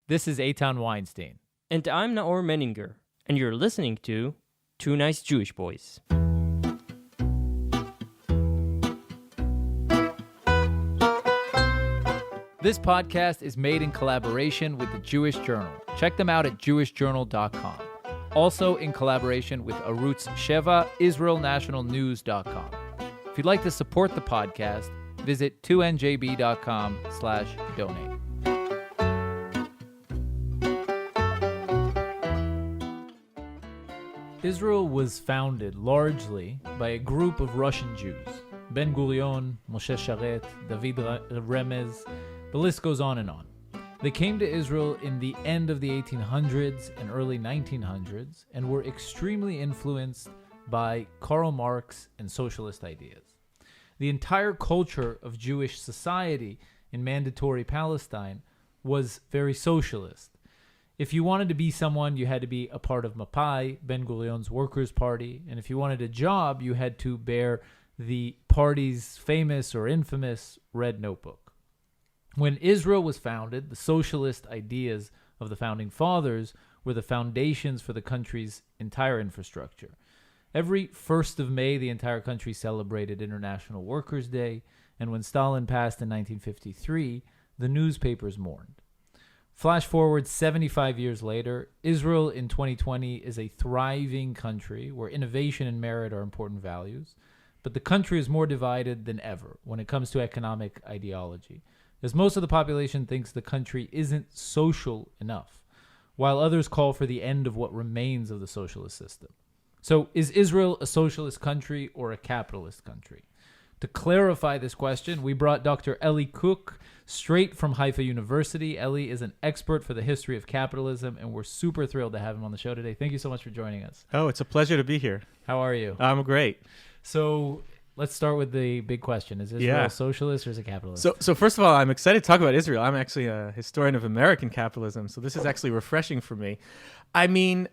This is Eitan Weinstein. And I'm Naor Menninger, and you're listening to Two Nice Jewish Boys. This podcast is made in collaboration with the Jewish Journal. Check them out at jewishjournal.com. Also in collaboration with Arutz Sheva, israelnationalnews.com. If you'd like to support the podcast, visit 2njb.com/donate. Israel was founded largely by a group of Russian Jews. Ben Gurion, Moshe Sharet, David Remez, the list goes on and on. They came to Israel in the end of the 1800s and early 1900s and were extremely influenced by Karl Marx and socialist ideas. The entire culture of Jewish society in mandatory Palestine was very socialist. If you wanted to be someone, you had to be a part of Mapai, Ben Gurion's Workers' Party, and if you wanted a job, you had to bear the party's famous or infamous Red Notebook. When Israel was founded, the socialist ideas of the founding fathers were the foundations for the country's entire infrastructure. Every 1st of May, the entire country celebrated International Workers' Day, and when Stalin passed in 1953, the newspapers mourned. Flash forward 75 years later, Israel in 2020 is a thriving country where innovation and merit are important values, but the country is more divided than ever when it comes to economic ideology, as most of the population thinks the country isn't social enough, while others call for the end of what remains of the socialist system. So, is Israel a socialist country or a capitalist country? To clarify this question, we brought Dr. Eli Cook straight from Haifa University. Eli is an expert for the history of capitalism, and we're super thrilled to have him on the show today. Thank you so much for joining us. Oh, it's a pleasure to be here. How are you? I'm great. So let's start with the big question. Is Israel a socialist or is it capitalist? So first of all, I'm excited to talk about Israel. I'm actually a historian of American capitalism, so this is actually refreshing for me. I mean,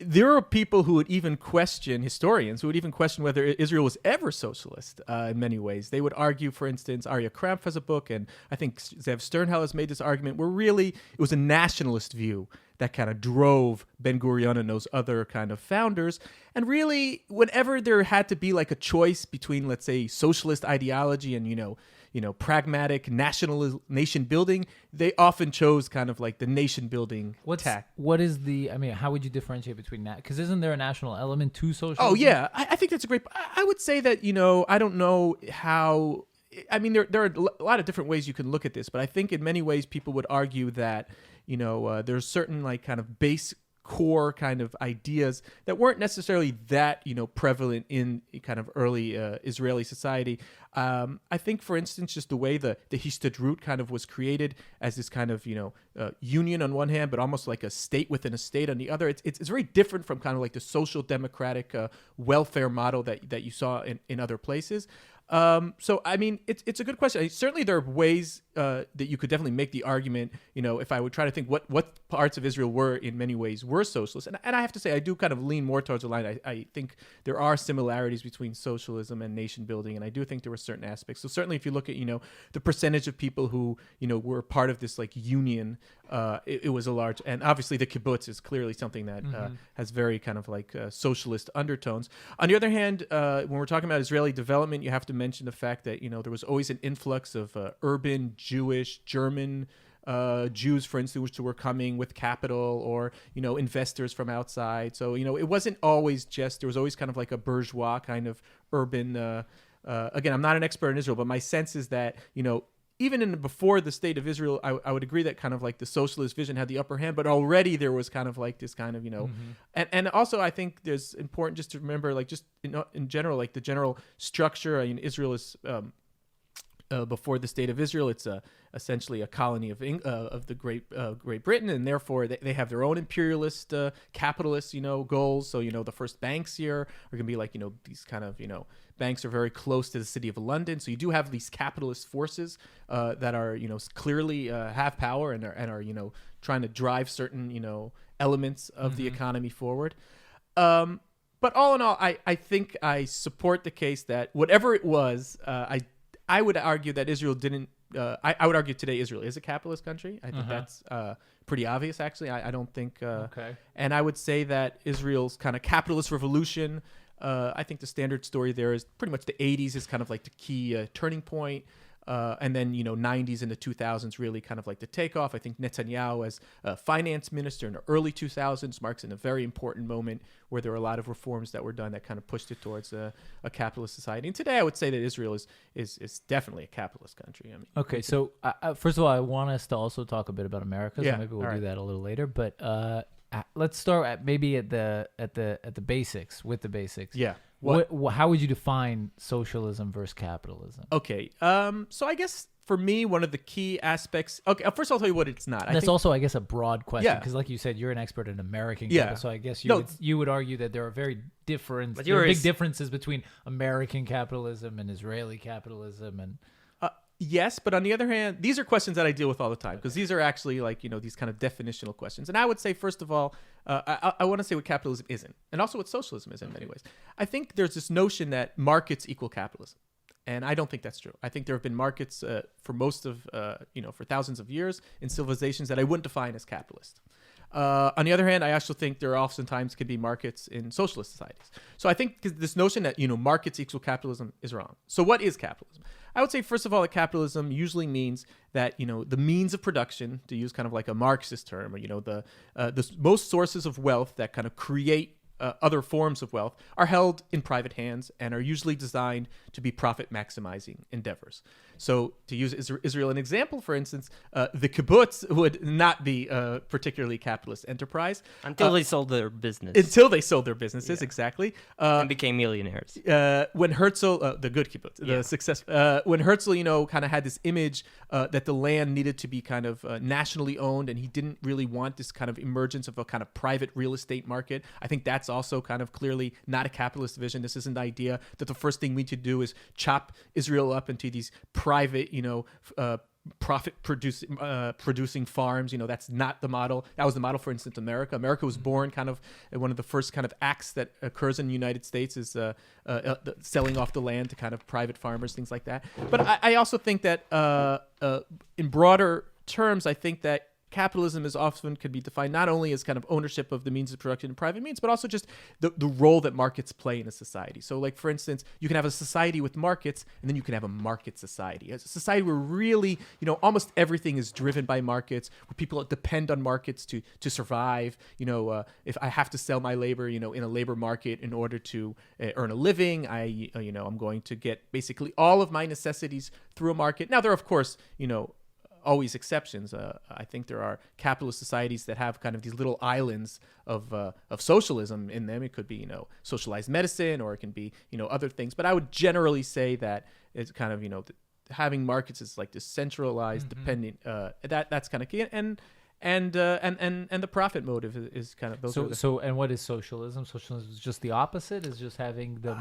there are people who would even question, historians, who would even question whether Israel was ever socialist in many ways. They would argue, for instance, Aryeh Krampf has a book, and I think Zev Sternhell has made this argument, where really it was a nationalist view that kind of drove Ben Gurion and those other kind of founders. And really, whenever there had to be like a choice between, let's say, socialist ideology and, pragmatic nation building, they often chose kind of like the nation building tack. What is how would you differentiate between that? Because isn't there a national element to socialism? Oh, yeah. I think that's a great, I would say that, I don't know how, there are a lot of different ways you can look at this, but I think in many ways people would argue that, there's certain like kind of base core kind of ideas that weren't necessarily that, prevalent in kind of early Israeli society. I think, for instance, just the way the Histadrut kind of was created as this kind of, union on one hand, but almost like a state within a state on the other. It's very different from kind of like the social democratic welfare model that you saw in other places. It's a good question. Certainly there are ways that you could definitely make the argument, if I would try to think what parts of Israel were in many ways were socialist. And I have to say, I do kind of lean more towards the line. I think there are similarities between socialism and nation building, and I do think there were certain aspects. So certainly if you look at, the percentage of people who, were part of this like union, it was a large, and obviously the kibbutz is clearly something that has very kind of like socialist undertones. On the other hand, when we're talking about Israeli development, you have to mention the fact that, there was always an influx of urban, Jewish, German Jews, for instance, which were coming with capital or, investors from outside. So, it wasn't always just, there was always kind of like a bourgeois kind of urban, again, I'm not an expert in Israel, but my sense is that, even before the state of Israel, I would agree that kind of like the socialist vision had the upper hand, but already there was kind of like this kind of, and also I think there's important just to remember, like just in general, like the general structure. I mean, Israel is, before the state of Israel, it's essentially a colony of the Great Britain, and therefore they have their own imperialist, capitalist, goals. So the first banks here are going to be like these kind of banks are very close to the city of London. So you do have these capitalist forces that are clearly have power and are trying to drive certain elements of the economy forward. But all in all, I think I support the case that whatever it was, I would argue that Israel didn't I would argue today Israel is a capitalist country. I think that's pretty obvious, actually. I don't think. Okay. And I would say that Israel's kind of capitalist revolution. I think the standard story there is pretty much the 80s is kind of like the key turning point. And then, 90s into 2000s really kind of like the takeoff. I think Netanyahu as finance minister in the early 2000s marks in a very important moment where there were a lot of reforms that were done that kind of pushed it towards a capitalist society. And today I would say that Israel is definitely a capitalist country. I mean, Okay, so first of all, I want us to also talk a bit about America. So Yeah, maybe we'll all do right. that a little later. But let's start at the basics with the basics. Yeah. How would you define socialism versus capitalism? Okay. So I guess for me, one of the key aspects. Okay. First, I'll tell you what it's not. And that's also, I guess, a broad question Yeah. because, like you said, you're an expert in American Yeah. capital. So I guess No. you would argue that there are But there are big yours- differences between American capitalism and Israeli capitalism, and Yes, but on the other hand, these are questions that I deal with all the time because these are actually like, these kind of definitional questions. And I would say, first of all, I want to say what capitalism isn't and also what socialism is in many ways. I think there's this notion that markets equal capitalism. And I don't think that's true. I think there have been markets for most of, for thousands of years in civilizations that I wouldn't define as capitalist. On the other hand, I also think there oftentimes could be markets in socialist societies. So I think this notion that, markets equal capitalism is wrong. So what is capitalism? I would say, first of all, that capitalism usually means that, the means of production, to use kind of like a Marxist term, or, the most sources of wealth that kind of create other forms of wealth are held in private hands and are usually designed to be profit maximizing endeavors. So to use Israel an example, for instance, the kibbutz would not be a particularly capitalist enterprise Until they sold their business until they sold their businesses, exactly. and became millionaires. When Herzl, the good kibbutz, the success, when Herzl, kind of had this image that the land needed to be kind of nationally owned, and he didn't really want this kind of emergence of a kind of private real estate market. I think that's also kind of clearly not a capitalist vision. This isn't the idea that the first thing we need to do is chop Israel up into these private, profit producing farms. That's not the model. That was the model, for instance, America. America was born kind of one of the first kind of acts that occurs in the United States is selling off the land to kind of private farmers, things like that. But I also think that in broader terms, I think that capitalism is often could be defined not only as kind of ownership of the means of production and private means, but also just the role that markets play in a society. So like, for instance, you can have a society with markets and then you can have a market society. A society where really, almost everything is driven by markets, where people depend on markets to survive. If I have to sell my labor, in a labor market in order to earn a living, I'm going to get basically all of my necessities through a market. Now, there are, of course, always exceptions. I think there are capitalist societies that have kind of these little islands of socialism in them. It could be, socialized medicine, or it can be, other things. But I would generally say that it's kind of, having markets is like this centralized, dependent. That's kind of key. And the profit motive is kind of those. So and what is socialism? Socialism is just the opposite. Is just having the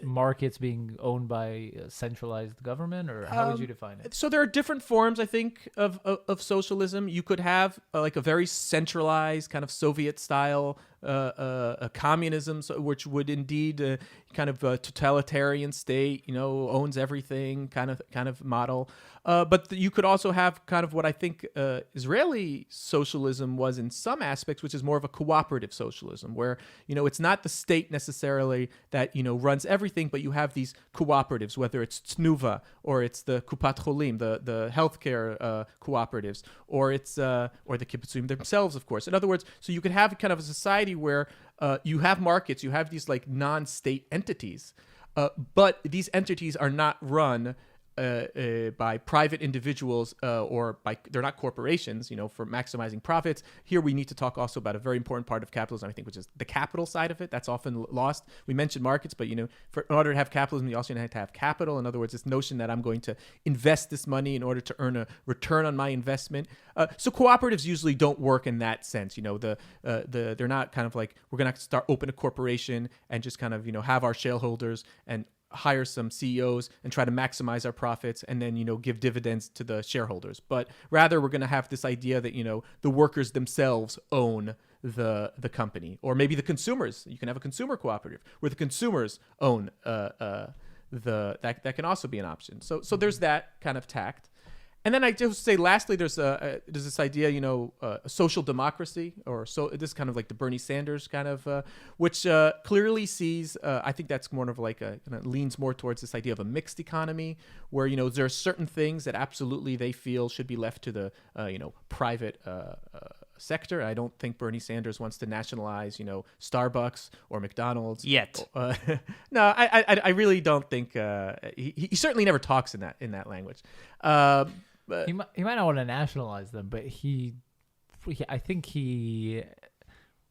markets being owned by a centralized government, or how would you define it? So there are different forms, I think, of socialism. You could have like a very centralized kind of Soviet style communism, which would indeed kind of a totalitarian state, owns everything kind of model. But you could also have kind of what I think Israeli socialism was in some aspects, which is more of a cooperative socialism, where, it's not the state necessarily that, runs everything, but you have these cooperatives, whether it's Tnuva or it's the Kupat Cholim, the healthcare cooperatives, or it's or the kibbutzim themselves, of course. In other words, so you could have kind of a society where you have markets, you have these like non-state entities, but these entities are not run by private individuals or they're not corporations, for maximizing profits. Here we need to talk also about a very important part of capitalism, I think, which is the capital side of it. That's often lost. We mentioned markets, but in order to have capitalism, you also have to have capital. In other words, this notion that I'm going to invest this money in order to earn a return on my investment. So cooperatives usually don't work in that sense. They're not kind of like, we're going to open a corporation and just kind of have our shareholders and hire some CEOs and try to maximize our profits and then, give dividends to the shareholders. But rather, we're going to have this idea that, the workers themselves own the company, or maybe the consumers. You can have a consumer cooperative where the consumers own that can also be an option. So there's that kind of tact. And then I just say, lastly, there's this idea, social democracy, or so this is kind of like the Bernie Sanders kind of, which clearly sees, I think that's more of like leans more towards this idea of a mixed economy, where there are certain things that absolutely they feel should be left to the private sector. I don't think Bernie Sanders wants to nationalize, Starbucks or McDonald's Yet. No, I really don't think he certainly never talks in that language. He might not want to nationalize them, but I think he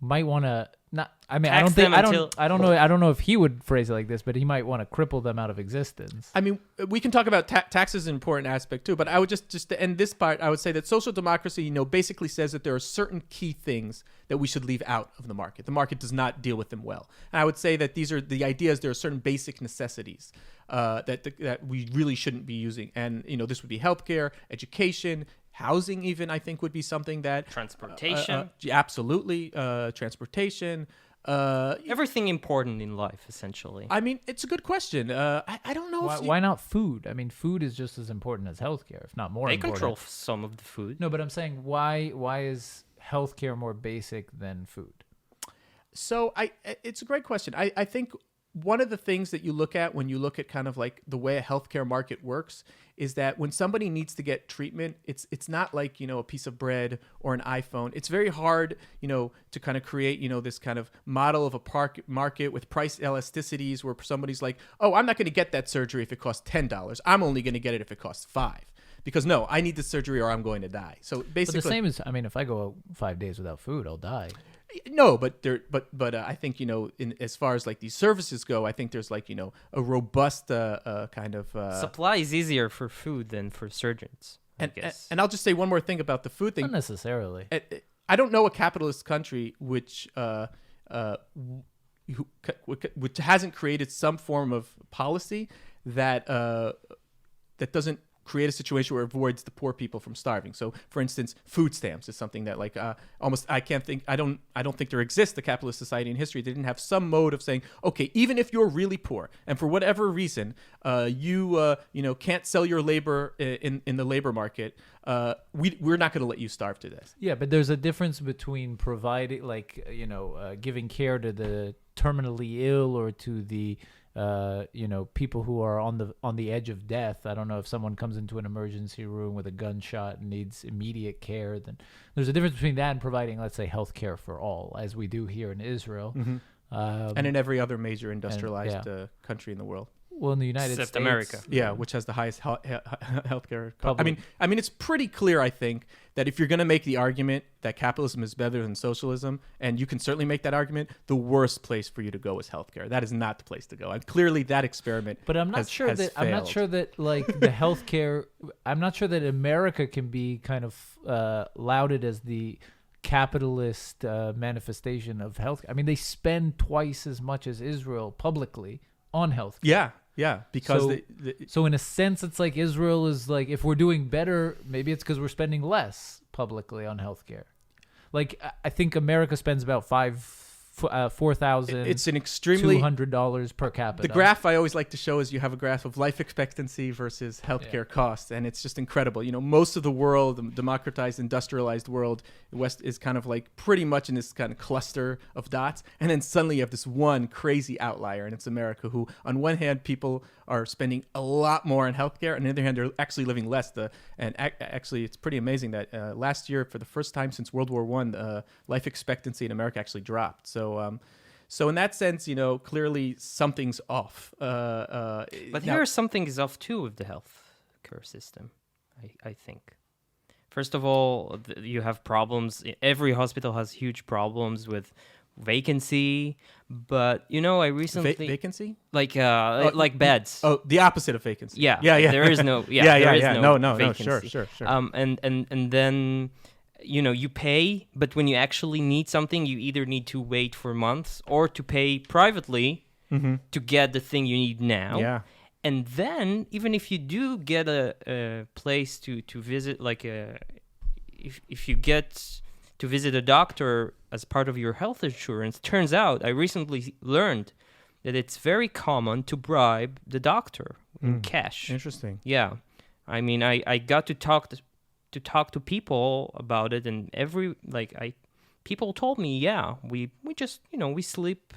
might want to not. I mean, I don't know if he would phrase it like this, but he might want to cripple them out of existence. I mean, we can talk about taxes is an important aspect too, but I would just to end this part, I would say that social democracy, basically says that there are certain key things that we should leave out of the market. The market does not deal with them well. And I would say that these are the ideas. There are certain basic necessities that we really shouldn't be using, and this would be healthcare, education, housing. Even I think would be something that Transportation. Absolutely, transportation. Everything important in life, essentially. I mean, it's a good question. I don't know. Why not food? I mean, food is just as important as healthcare, if not more They important. control some of the food. No, but I'm saying why is healthcare more basic than food? So it's a great question. I think one of the things that you look at when you look at kind of like the way a healthcare market works is that when somebody needs to get treatment, it's not like, a piece of bread or an iPhone. It's very hard, to kind of create, this kind of model of a market with price elasticities where somebody's like, oh, I'm not going to get that surgery if it costs $10. I'm only going to get it if it costs $5. Because no, I need the surgery or I'm going to die. So basically, But the same as, I mean, if I go 5 days without food, I'll die. No, but I think in as far as like these services go, I think there's like a robust kind of Supply is easier for food than for surgeons, I guess. And I'll just say one more thing about the food thing. Not necessarily. I don't know a capitalist country which hasn't created some form of policy that doesn't create a situation where it avoids the poor people from starving. So, for instance, food stamps is something that like almost I don't think there exists a capitalist society in history that didn't have some mode of saying, okay, even if you're really poor and for whatever reason you can't sell your labor in the labor market, we're not going to let you starve to death. Yeah, but there's a difference between providing, like, giving care to the terminally ill or to the people who are on the edge of death. I don't know, if someone comes into an emergency room with a gunshot and needs immediate care, then there's a difference between that and providing, let's say, health care for all, as we do here in Israel. Mm-hmm. And in every other major industrialized country in the world. Well, in the United Except States, America. Yeah, which has the highest healthcare. I mean, it's pretty clear, I think, that if you're going to make the argument that capitalism is better than socialism, and you can certainly make that argument, the worst place for you to go is healthcare. That is not the place to go. And clearly, that experiment. But I'm not sure that like the healthcare. I'm not sure that America can be kind of lauded as the capitalist manifestation of health. I mean, they spend twice as much as Israel publicly on healthcare. Yeah, because so in a sense, it's like Israel is like, if we're doing better, maybe it's because we're spending less publicly on healthcare. Like, I think America spends about $4,000. It's an extremely $200 per capita. The graph I always like to show is you have a graph of life expectancy versus healthcare costs, and it's just incredible. Most of the world, the democratized, industrialized world, the West is kind of like pretty much in this kind of cluster of dots, and then suddenly you have this one crazy outlier, and it's America, who on one hand people are spending a lot more on healthcare, and on the other hand they're actually living less. Actually, it's pretty amazing that last year, for the first time since World War I, life expectancy in America actually dropped. So in that sense, clearly something's off. But here something is off too with the healthcare system, I think. First of all, you have problems. Every hospital has huge problems with vacancy. But I recently vacancy, like beds. Oh, the opposite of vacancy. Yeah. There is no. There is no vacancy. Sure. And then. You pay, but when you actually need something, you either need to wait for months or to pay privately to get the thing you need now. Yeah. And then, even if you do get a place to visit, like if you get to visit a doctor as part of your health insurance, turns out, I recently learned that it's very common to bribe the doctor in cash. Interesting. Yeah. I mean, I got to talk to people about it, and people told me, yeah, we just we sleep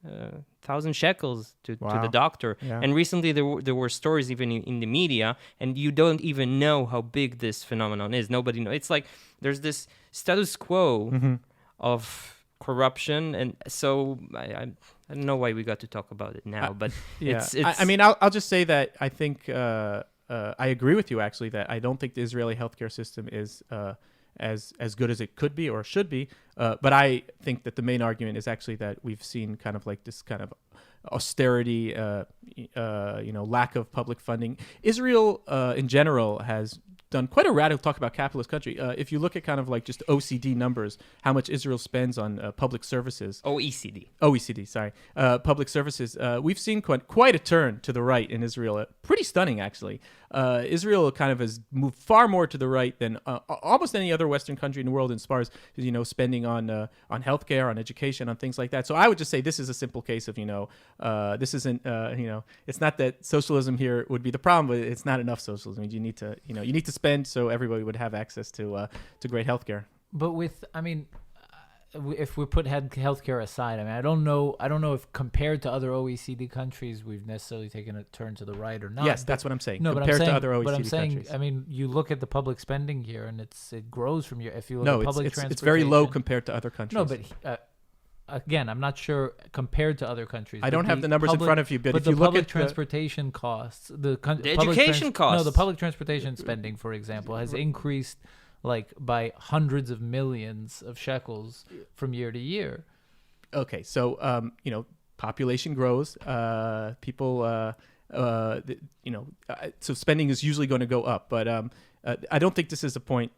1,000 shekels to the doctor. Yeah. And recently there were stories even in the media, and you don't even know how big this phenomenon is. Nobody knows. It's like there's this status quo of corruption, and so I don't know why we got to talk about it now, but it's I mean, I'll just say that I think I agree with you, actually, that I don't think the Israeli healthcare system is as good as it could be or should be. But I think that the main argument is actually that we've seen kind of like this kind of austerity, lack of public funding. Israel, in general, has done quite a radical talk about capitalist country. If you look at kind of like just OECD numbers, how much Israel spends on public services. OECD, sorry. Public services. We've seen quite a turn to the right in Israel. Pretty stunning, actually. Israel kind of has moved far more to the right than almost any other Western country in the world as far as spending on healthcare, on education, on things like that. So I would just say this is a simple case of this isn't it's not that socialism here would be the problem, but it's not enough socialism. You need to spend so everybody would have access to great healthcare. But if we put healthcare aside, I mean, I don't know if compared to other OECD countries, we've necessarily taken a turn to the right or not. Yes, that's what I'm saying. No, compared to other OECD but I'm saying, countries. I mean, you look at the public spending here, and it grows from year. If you look No, at public transportation, it's very low compared to other countries. No, but again, I'm not sure compared to other countries. I don't have the numbers in front of you, but if you look at transportation costs, the education costs. No, the public transportation spending, for example, has increased like by hundreds of millions of shekels from year to year. Okay, so population grows, people so spending is usually going to go up, but I don't think this is a point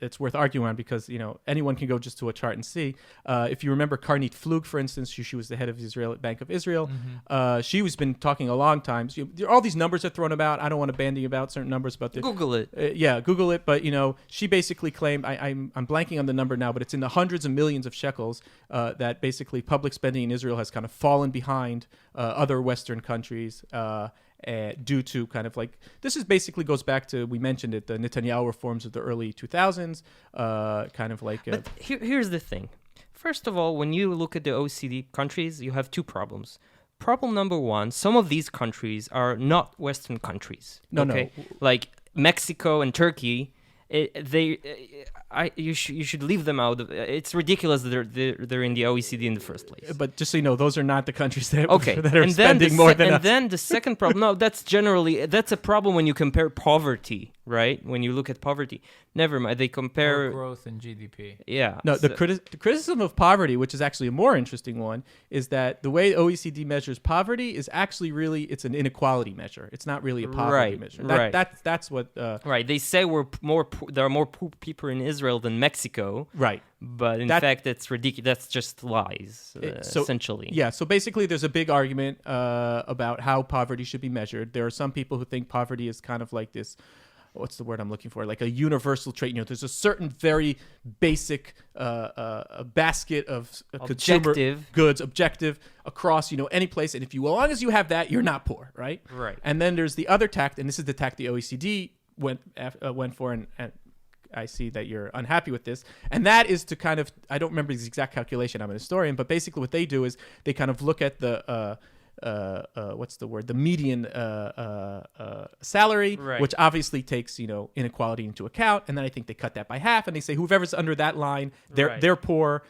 it's worth arguing on, because anyone can go just to a chart and see. If you remember Karnit Flug, for instance, she was the head of the Bank of Israel. She was been talking a long time. All these numbers are thrown about. I don't want to bandy about certain numbers, but Google it. Google it. But she basically claimed, I'm blanking on the number now, but it's in the hundreds of millions of shekels that basically public spending in Israel has kind of fallen behind other Western countries. Due to kind of like, this is basically goes back to, we mentioned it, the Netanyahu reforms of the early 2000s, kind of like. But here's the thing. First of all, when you look at the OECD countries, you have two problems. Problem number one, some of these countries are not Western countries. No. Like Mexico and Turkey, you should leave them out. It's ridiculous that they're in the OECD in the first place. But just so you know, those are not the countries that okay. that are spending more than us. And then the second problem, no, that's a problem when you compare poverty, right? When you look at poverty. Never mind, they compare growth in GDP. Yeah. No, the criticism of poverty, which is actually a more interesting one, is that the way OECD measures poverty is actually it's an inequality measure. It's not really a poverty measure. Right. That's what. Right. They say there are more poor people in Israel than Mexico. Right. But in fact, that's ridiculous. That's just lies, essentially. Yeah. So basically, there's a big argument about how poverty should be measured. There are some people who think poverty is kind of like this. What's the word I'm looking for? Like a universal trait. There's a certain very basic basket of consumer goods, objective across any place, and as long as you have that, you're not poor, right? Right. And then there's the other tact, and this is the tact the OECD went for, and I see that you're unhappy with this, and that is to kind of, I don't remember the exact calculation. I'm an historian, but basically what they do is they kind of look at the the median salary, right, which obviously takes inequality into account, and then I think they cut that by half, and they say whoever's under that line, they're poor,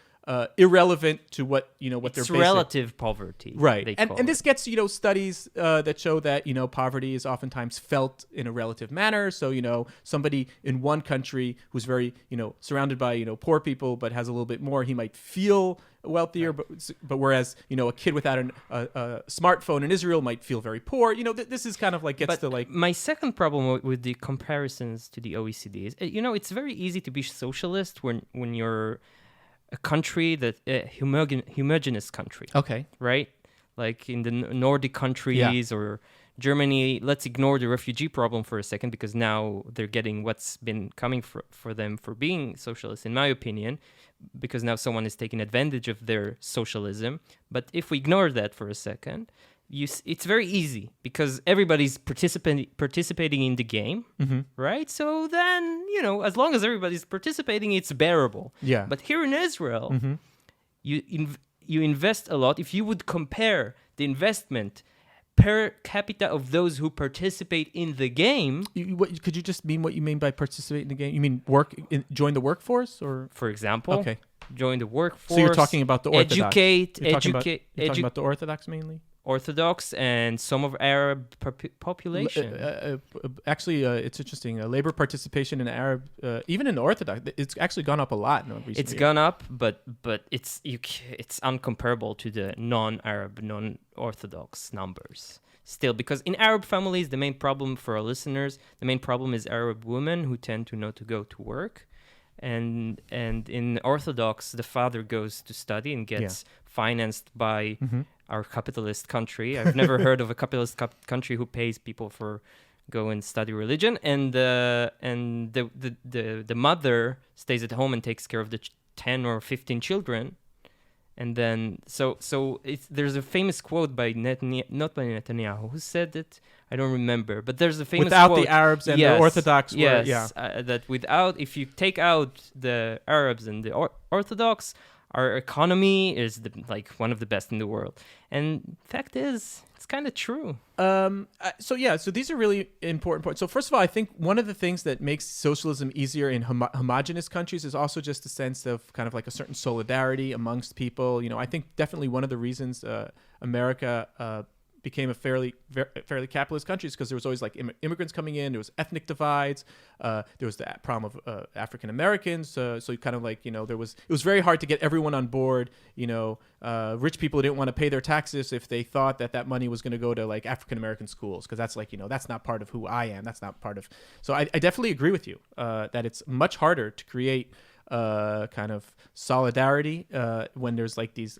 irrelevant to what what it's their relative poverty, right? And this gets studies that show that poverty is oftentimes felt in a relative manner. So somebody in one country who's very surrounded by poor people but has a little bit more, he might feel wealthier, but whereas a kid without a smartphone in Israel might feel very poor. This is kind of like gets to like. My second problem with the comparisons to the OECD is it's very easy to be socialist when you're a country that homogeneous country. Okay. Right? Like in the Nordic countries or Germany, let's ignore the refugee problem for a second, because now they're getting what's been coming for them for being socialist, in my opinion, because now someone is taking advantage of their socialism. But if we ignore that for a second, it's very easy because everybody's participating in the game, right? So then, as long as everybody's participating, it's bearable. Yeah. But here in Israel, you invest a lot. If you would compare the investment per capita of those who participate in the game. Could you just mean what you mean by participate in the game? You mean join the workforce, or for example, okay, join the workforce. So you're talking about the Orthodox. You're talking about the Orthodox mainly. Orthodox and some of Arab population. Actually, it's interesting. Labor participation in Arab, even in the Orthodox, it's actually gone up a lot recently. It's gone up, but it's uncomparable to the non-Arab, non-Orthodox numbers. Still, because in Arab families, the main problem for our listeners, the main problem is Arab women who tend to not to go to work. And in Orthodox, the father goes to study and gets financed by our capitalist country. I've never heard of a capitalist country who pays people for go and study religion. And the mother stays at home and takes care of the 10 or 15 children. And then so there's a famous quote by not by Netanyahu, who said it. I don't remember, but there's a famous without quote. The Arabs and the Orthodox. That without, if you take out the Arabs and the Orthodox, our economy is one of the best in the world. And fact is, it's kind of true. So these are really important points. So first of all, I think one of the things that makes socialism easier in homogenous countries is also just a sense of kind of like a certain solidarity amongst people. I think definitely one of the reasons America became a fairly capitalist country because there was always like immigrants coming in. There was ethnic divides. There was the problem of African Americans. So you kind of like, it was very hard to get everyone on board. Rich people didn't want to pay their taxes if they thought that money was going to go to like African American schools, because that's like, that's not part of who I am. That's not part of. So I definitely agree with you that it's much harder to create kind of solidarity when there's like these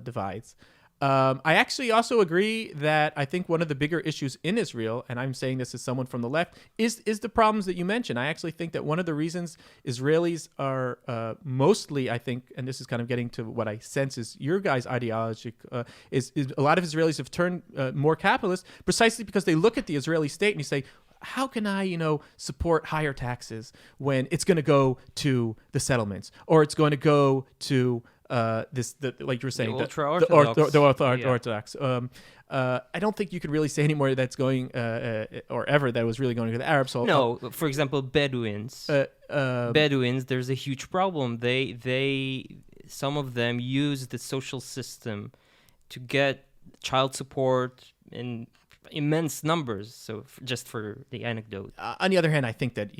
divides. I actually also agree that I think one of the bigger issues in Israel, and I'm saying this as someone from the left, is the problems that you mentioned. I actually think that one of the reasons Israelis are mostly, I think, and this is kind of getting to what I sense is your guys' ideology, is a lot of Israelis have turned more capitalist precisely because they look at the Israeli state and you say, how can I, support higher taxes when it's going to go to the settlements, or it's going to go to like you were saying, the Orthodox. I don't think you could really say anymore that's going or ever that was really going to the Arabs. So no, for example, Bedouins. There's a huge problem. Some of them use the social system to get child support in immense numbers. So just for the anecdote. On the other hand, I think that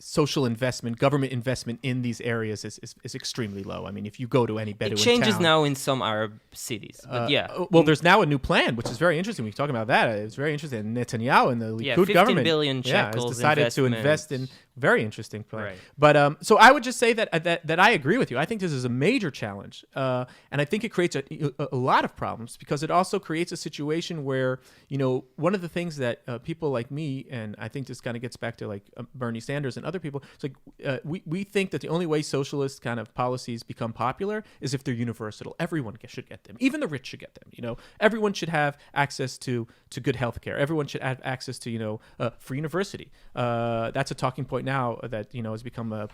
social investment, government investment in these areas is extremely low. I mean, if you go to any Bedouin town... It changes town, now in some Arab cities, but Well, there's now a new plan, which is very interesting. We're talking about that. It's very interesting. Netanyahu and the Likud government 15 billion shekels has decided to invest in... Very interesting plan. Right. But so I would just say that I agree with you. I think this is a major challenge. And I think it creates a lot of problems because it also creates a situation where, one of the things that people like me, and I think this kind of gets back to like Bernie Sanders and other people, it's like we think that the only way socialist kind of policies become popular is if they're universal. Everyone should get them. Even the rich should get them. Everyone should have access to good health care. Everyone should have access to, free university. That's a talking point now that has become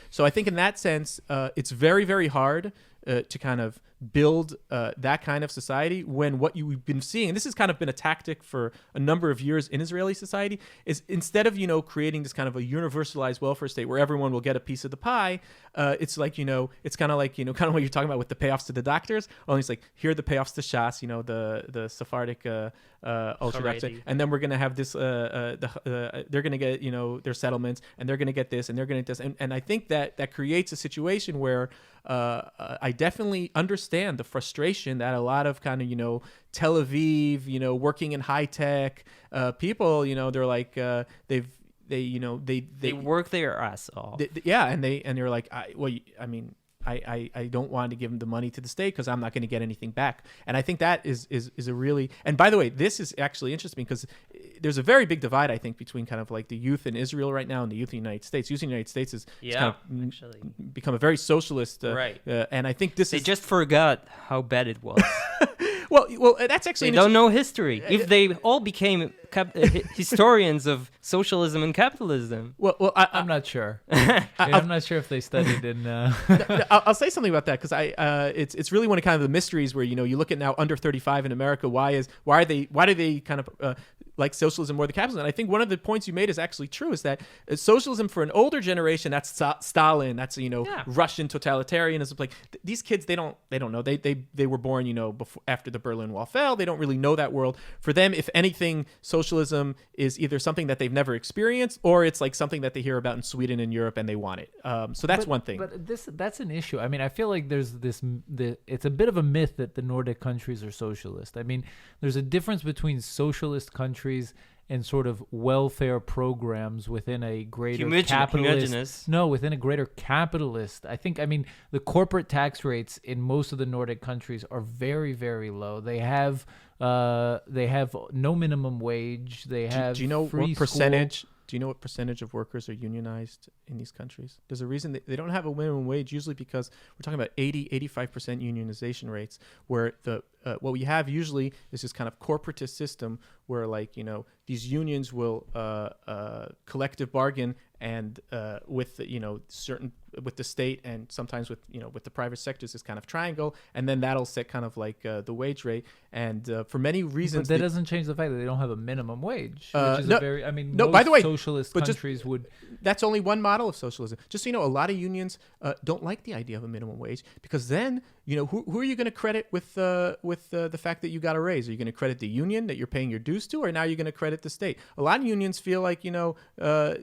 so I think in that sense it's very, very hard to kind of build that kind of society when what you've been seeing, and this has kind of been a tactic for a number of years in Israeli society, is instead of creating this kind of a universalized welfare state where everyone will get a piece of the pie, it's like it's kind of like kind of what you're talking about with the payoffs to the doctors. Only it's like, here are the payoffs to Shas, the Sephardic ultra, and then we're gonna have this they're gonna get their settlements, and they're gonna get this, and they're gonna get this, and I think that creates a situation where I definitely understand the frustration that a lot of kind of Tel Aviv working in high tech people they're like they work their ass off. And they're like I don't want to give them the money to the state because I'm not going to get anything back. And I think that is a really, and by the way, this is actually interesting because there's a very big divide, I think, between kind of like the youth in Israel right now and the youth in the United States. Youth in the United States is kind of become a very socialist. Right. And I think they just forgot how bad it was. Well, that's actually they don't know history. If they all became historians of socialism and capitalism. Well, I'm not sure. I'm not sure if they studied in. I'll say something about that because it's really one of kind of the mysteries where you look at now under 35 in America. Why do they kind of like socialism more than capitalism? And I think one of the points you made is actually true. Is that socialism for an older generation, that's Stalin, that's Russian totalitarianism. Like these kids, they don't know. They were born before, after the Berlin Wall fell. They don't really know that world. For them, if anything, socialism is either something that they've never experienced or it's like something that they hear about in Sweden and Europe and they want it. So that's one thing. But that's an issue. I mean, I feel like there's it's a bit of a myth that the Nordic countries are socialist. I mean, there's a difference between socialist countries and sort of welfare programs within a greater capitalist. No, within a greater capitalist. I mean, the corporate tax rates in most of the Nordic countries are very, very low. They have no minimum wage. They have do you know free what percentage? School. Do you know what percentage of workers are unionized in these countries? There's a reason they don't have a minimum wage, usually because we're talking about 85% unionization rates, where what we have usually is this kind of corporatist system where these unions will collective bargain and with the state and sometimes with the private sectors, this kind of triangle, and then that'll set kind of like the wage rate. And for many reasons, but that doesn't change the fact that they don't have a minimum wage, which is most by the way, socialist countries would. That's only one model of socialism. Just so you know, a lot of unions don't like the idea of a minimum wage because then who are you going to credit with the fact that you got a raise? Are you going to credit the union that you're paying your dues to, or now you're going to credit the state? A lot of unions feel like it's a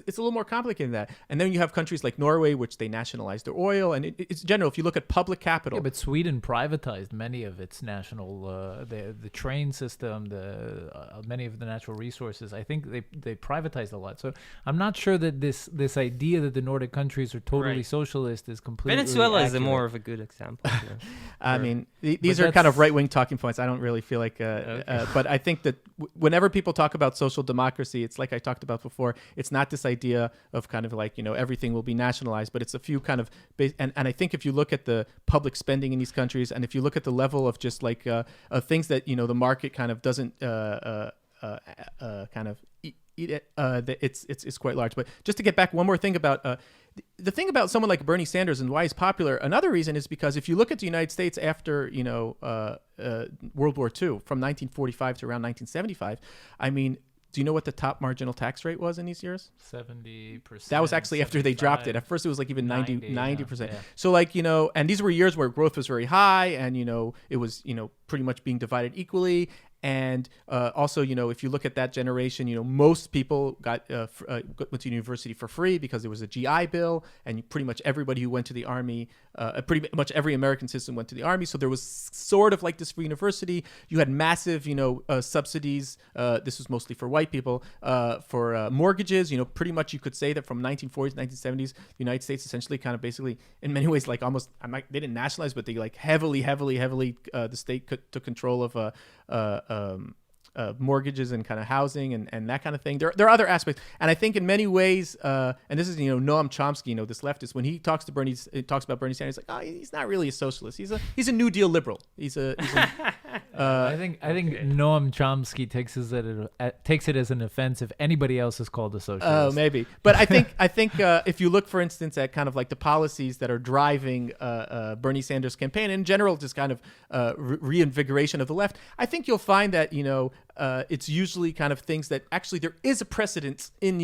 little more complicated than that. And then you have countries like Norway, which they nationalized their oil, and it's general. If you look at public capital, yeah, but Sweden privatized many of its national the train system, many of the natural resources. I think they privatized a lot. So I'm not sure that this idea that the Nordic countries are totally socialist is completely. Venezuela accurate. is more of a good example. I mean, these are kind of right-wing talking points. I don't really feel like, but I think that whenever people talk about social democracy, it's like I talked about before. It's not this idea of kind of like everything will be nationalized, but it's a few kind of and I think if you look at the public spending in these countries, and if you look at the level of just like things that the market kind of doesn't kind of eat it, it's quite large. But just to get back, one more thing about the thing about someone like Bernie Sanders and why he's popular. Another reason is because if you look at the United States after World War II, from 1945 to around 1975, I mean, do you know what the top marginal tax rate was in these years? 70%. That was actually after they dropped it. At first, it was like even 90%. Yeah. So and these were years where growth was very high, and it was pretty much being divided equally. And also, if you look at that generation, most people went to university for free because there was a GI Bill, and pretty much everybody who went to the army, pretty much every American citizen went to the army. So there was sort of like this free university. You had massive, subsidies. This was mostly for white people for mortgages. Pretty much you could say that from 1940s, 1970s, the United States essentially kind of basically, in many ways, like almost, they didn't nationalize, but they like heavily, the state took control of mortgages and kind of housing and that kind of thing. There are other aspects, and I think in many ways, and this is Noam Chomsky, this leftist, when he talks about Bernie Sanders, like, oh, he's not really a socialist. He's a New Deal liberal. I think Noam Chomsky takes it as an offense if anybody else is called a socialist. Oh, maybe. But I think if you look, for instance, at kind of like the policies that are driving Bernie Sanders' campaign, in general, just kind of reinvigoration of the left, I think you'll find that it's usually kind of things that actually there is a precedent in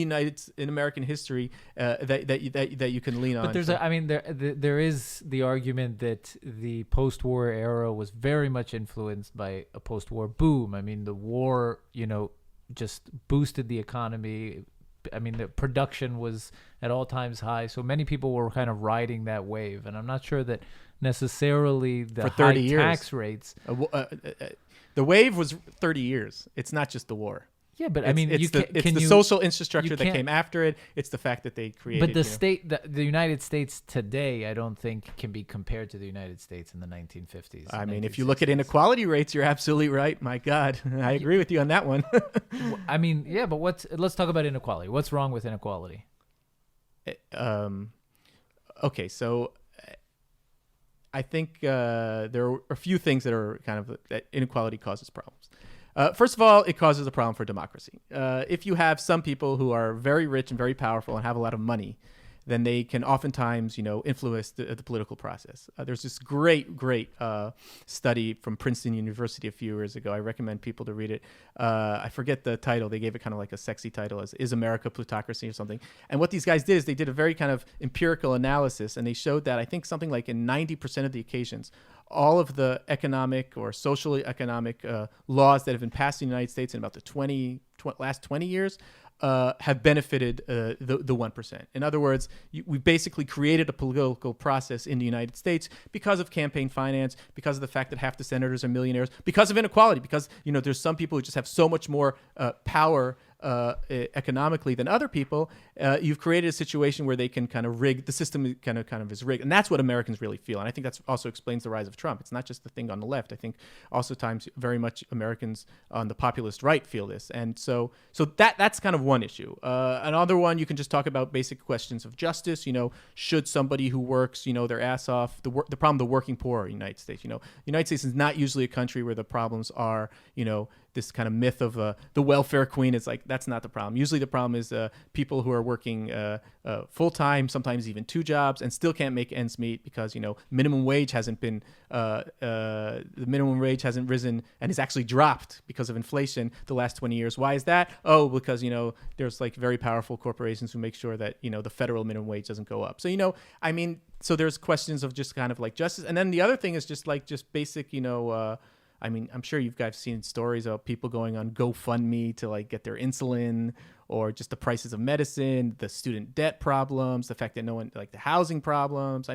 American history that you can lean on. But there is the argument that the post-war era was very much influenced by a post-war boom. I mean, the war, just boosted the economy. I mean, the production was at all times high, so many people were kind of riding that wave. And I'm not sure that necessarily the high tax rates. The wave was 30 years. It's not just the war. Yeah, but it's the social infrastructure that came after it. It's the fact that they created. But the United States today, I don't think can be compared to the United States in the 1950s. I mean, if you look at inequality rates, you're absolutely right. My God, I agree with you on that one. I mean, yeah, but let's talk about inequality. What's wrong with inequality? Okay, so I think there are a few things that are kind of that inequality causes problems. First of all, it causes a problem for democracy. If you have some people who are very rich and very powerful and have a lot of money, then they can oftentimes, influence the political process. There's this great study from Princeton University a few years ago. I recommend people to read it. I forget the title. They gave it kind of like a sexy title as "Is America Plutocracy" or something. And what these guys did is they did a very kind of empirical analysis, and they showed that I think something like in 90% of the occasions, all of the economic or socially economic laws that have been passed in the United States in about the last 20 years have benefited the 1%. In other words, we basically created a political process in the United States because of campaign finance, because of the fact that half the senators are millionaires, because of inequality, because there's some people who just have so much more power economically than other people. You've created a situation where they can kind of rig the system, kind of is rigged, and that's what Americans really feel. And I think that's also explains the rise of Trump. It's not just the thing on the left. I think also times very much Americans on the populist right feel this, and so that's kind of one issue. Another one, you can just talk about basic questions of justice. Should somebody who works their ass off, the problem of the working poor in the United States. The United States is not usually a country where the problems are this kind of myth of the welfare queen. It's like, that's not the problem. Usually the problem is people who are working full-time, sometimes even 2 jobs, and still can't make ends meet because, minimum wage hasn't been, the minimum wage hasn't risen and is actually dropped because of inflation the last 20 years. Why is that? Oh, because, there's like very powerful corporations who make sure that, the federal minimum wage doesn't go up. So, so there's questions of just kind of like justice. And then the other thing is just basic, I'm sure you guys seen stories of people going on GoFundMe to like get their insulin, or just the prices of medicine, the student debt problems, the fact that no one, like the housing problems.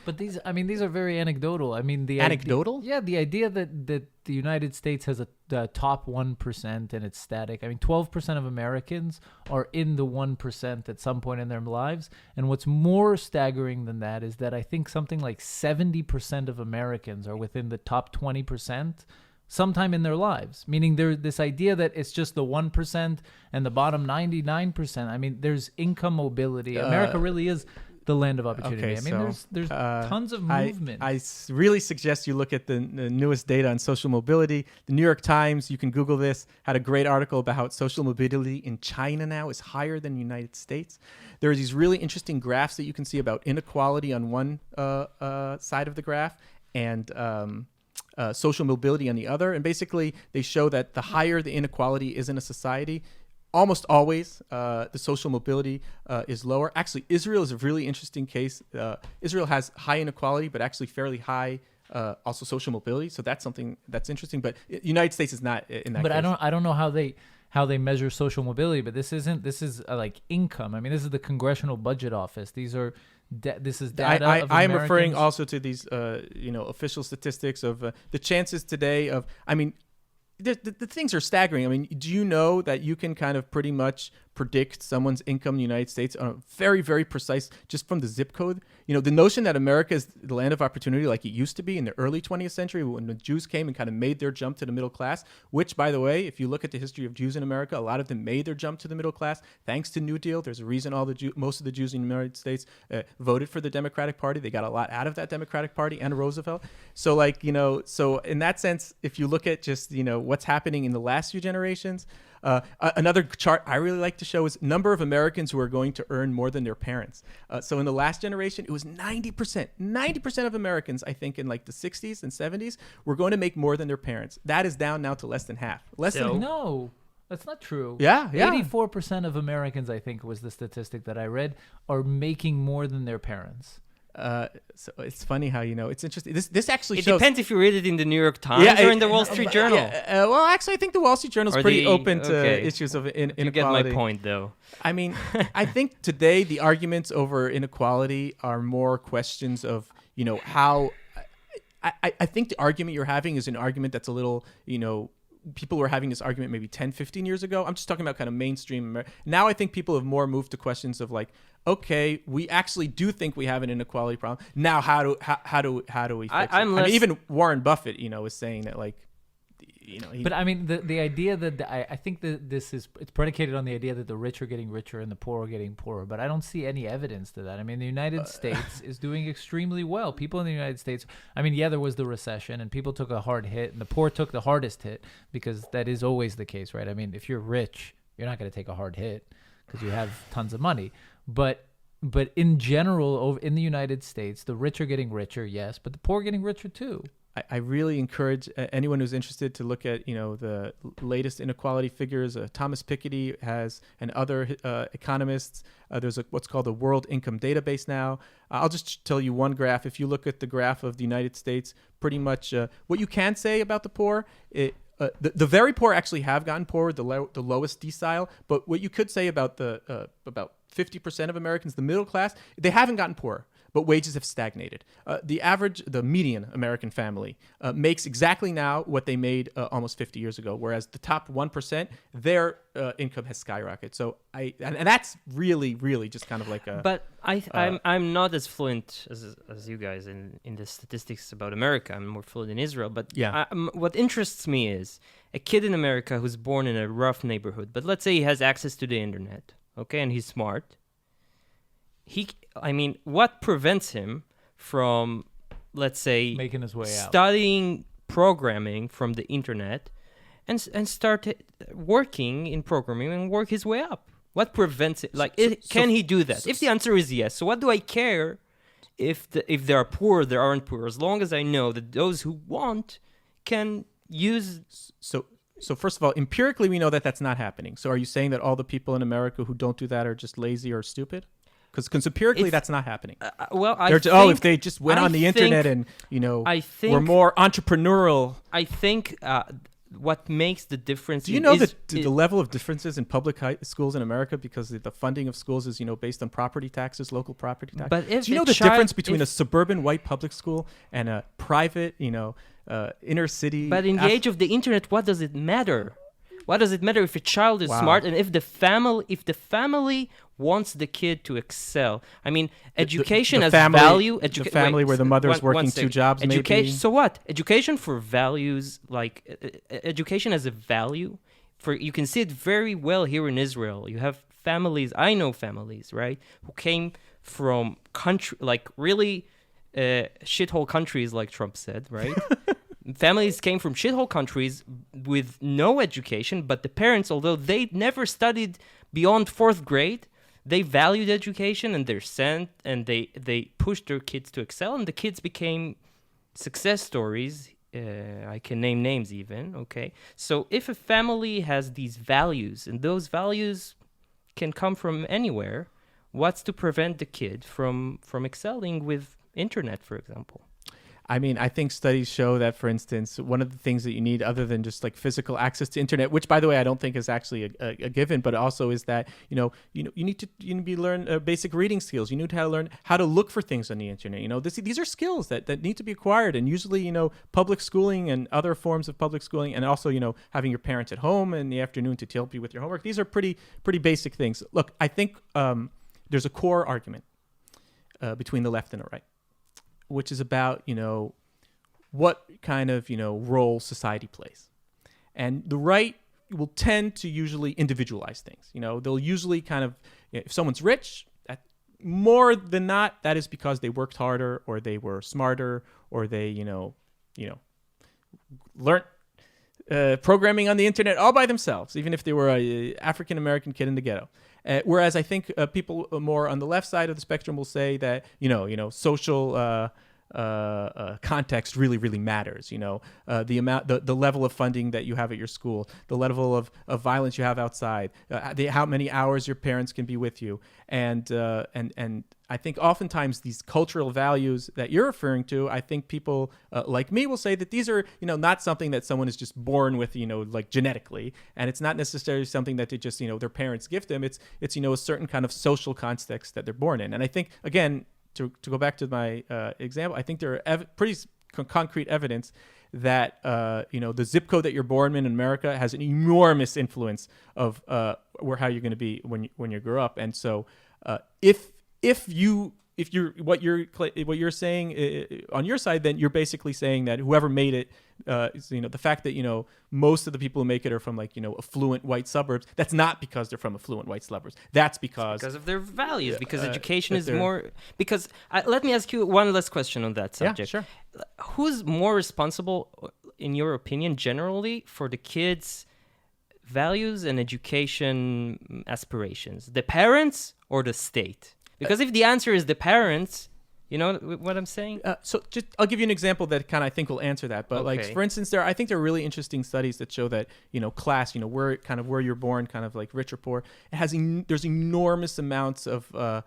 But these are very anecdotal. Anecdotal? The idea that the United States has the top 1% and it's static. 12% of Americans are in the 1% at some point in their lives. And what's more staggering than that is that I think something like 70% of Americans are within the top 20% sometime in their lives, meaning there's this idea that it's just the 1% and the bottom 99%. There's income mobility. America really is the land of opportunity. Okay, there's tons of movement. I really suggest you look at the newest data on social mobility. The New York Times, you can Google this, had a great article about how social mobility in China now is higher than the United States. There are these really interesting graphs that you can see about inequality on one side of the graph and social mobility on the other. And basically, they show that the higher the inequality is in a society, almost always the social mobility is lower. Actually, Israel is a really interesting case. Israel has high inequality, but actually fairly high also social mobility. So that's something that's interesting. But United States is not in that. But case. I don't know how they measure social mobility. But this is like income. This is the Congressional Budget Office. This is data of I am Americans. referring also to these, official statistics of the chances today of. The things are staggering. Do you know that you can kind of pretty much predict someone's income in the United States on a very, very precise, just from the zip code? The notion that America is the land of opportunity like it used to be in the early 20th century when the Jews came and kind of made their jump to the middle class, which, by the way, if you look at the history of Jews in America, a lot of them made their jump to the middle class thanks to New Deal. There's a reason most of the Jews in the United States voted for the Democratic Party. They got a lot out of that Democratic Party and Roosevelt. So so in that sense, if you look at just, what's happening in the last few generations, another chart I really like to show is number of Americans who are going to earn more than their parents. So in the last generation, it was 90%. 90% of Americans, I think, in like the 60s and 70s, were going to make more than their parents. That is down now to less than half. No, that's not true. Yeah. 84% of Americans, I think, was the statistic that I read, are making more than their parents. So it's funny how it's interesting. This actually it shows. Depends if you read it in the New York Times or in the Wall Street Journal. Well, actually, I think the Wall Street Journal is pretty open to issues of inequality. You get my point, though. I think today the arguments over inequality are more questions of how. I think the argument you're having is an argument that's a little people were having this argument maybe 10, 15 years ago. I'm just talking about kind of mainstream. Now I think people have more moved to questions of like, okay, we actually do think we have an inequality problem. Now, how do we fix it? Even Warren Buffett, is saying that like, But I mean, the idea that I think that it's predicated on the idea that the rich are getting richer and the poor are getting poorer. But I don't see any evidence to that. I mean, the United States is doing extremely well. People in the United States, I mean, yeah, there was the recession and people took a hard hit, and the poor took the hardest hit, because that is always the case, right? I mean, if you're rich, you're not going to take a hard hit because you have tons of money. But in general, in the United States, the rich are getting richer, yes, but the poor are getting richer too. I really encourage anyone who's interested to look at, the latest inequality figures. Thomas Piketty has, and other economists. There's what's called a World Income Database now. I'll just tell you one graph. If you look at the graph of the United States, pretty much what you can say about the poor, the very poor actually have gotten poorer, the lowest decile. But what you could say about about 50% of Americans, the middle class, they haven't gotten poorer, but wages have stagnated. The median American family makes exactly now what they made almost 50 years ago, whereas the top 1%, their income has skyrocketed. So and that's really, really just kind of like a... But I'm not as fluent as you guys in the statistics about America. I'm more fluent in Israel. But yeah. What interests me is a kid in America who's born in a rough neighborhood, but let's say he has access to the internet, okay, and he's smart. What prevents him from, let's say, making his way out, studying programming from the internet, and start working in programming and work his way up? What prevents it? Can he do that? If the answer is yes, so what do I care if they are poor, they aren't poor, as long as I know that those who want can use. So first of all, empirically, we know that that's not happening. So are you saying that all the people in America who don't do that are just lazy or stupid? Because empirically, that's not happening. If they just went on the internet and were more entrepreneurial. I think what makes the difference. Do you know the level of differences in public schools in America, because the funding of schools is based on property taxes, local property taxes? But do you know the difference between a suburban white public school and a private, inner city? But in the age of the internet, what does it matter? What does it matter if a child is smart and if the family wants the kid to excel? I mean, education has value. The family where the mother is working two jobs, maybe. So what? Education for values, education has a value. You can see it very well here in Israel. You have families. I know families, right, who came from really shithole countries, like Trump said, right? Families came from shithole countries with no education, but the parents, although they never studied beyond 4th grade, they valued education, and they're sent, and they pushed their kids to excel, and the kids became success stories. I can name names even, okay? So if a family has these values, and those values can come from anywhere, what's to prevent the kid from excelling with internet, for example? I mean, I think studies show that, for instance, one of the things that you need, other than just physical access to internet, which, by the way, I don't think is actually a given, but also is that you need to learn basic reading skills. You need to learn how to look for things on the internet. These are skills that need to be acquired, and usually public schooling and other forms of public schooling, and also having your parents at home in the afternoon to help you with your homework. These are pretty basic things. Look, I think there's a core argument between the left and the right, which is about, what kind of, role society plays. And the right will tend to usually individualize things. They'll usually kind of, if someone's rich, more than not, that is because they worked harder, or they were smarter, or they, learned programming on the internet all by themselves, even if they were a African-American kid in the ghetto. Whereas I think people more on the left side of the spectrum will say that, social context really, really matters. The amount, the level of funding that you have at your school, the level of violence you have outside, how many hours your parents can be with you. And I think oftentimes these cultural values that you're referring to, I think people like me will say that these are, not something that someone is just born with, genetically. And it's not necessarily something that they just, their parents gift them. It's a certain kind of social context that they're born in. And I think, again, to go back to my example, I think there are pretty concrete evidence that the zip code that you're born in America has an enormous influence of how you're going to be when you grow up. And so if you if you're what you're saying on your side, then you're basically saying that whoever made it, the fact that most of the people who make it are from affluent white suburbs. That's not because they're from affluent white suburbs. That's because of their values. Because education is more. Because let me ask you one last question on that subject. Yeah, sure. Who's more responsible, in your opinion, generally, for the kids' values and education aspirations? The parents or the state? Because if the answer is the parents, you know what I'm saying? So just I'll give you an example that kind of I think will answer that. But like for instance, I think there are really interesting studies that show that class, where you're born, kind of like rich or poor, it has there's enormous amounts of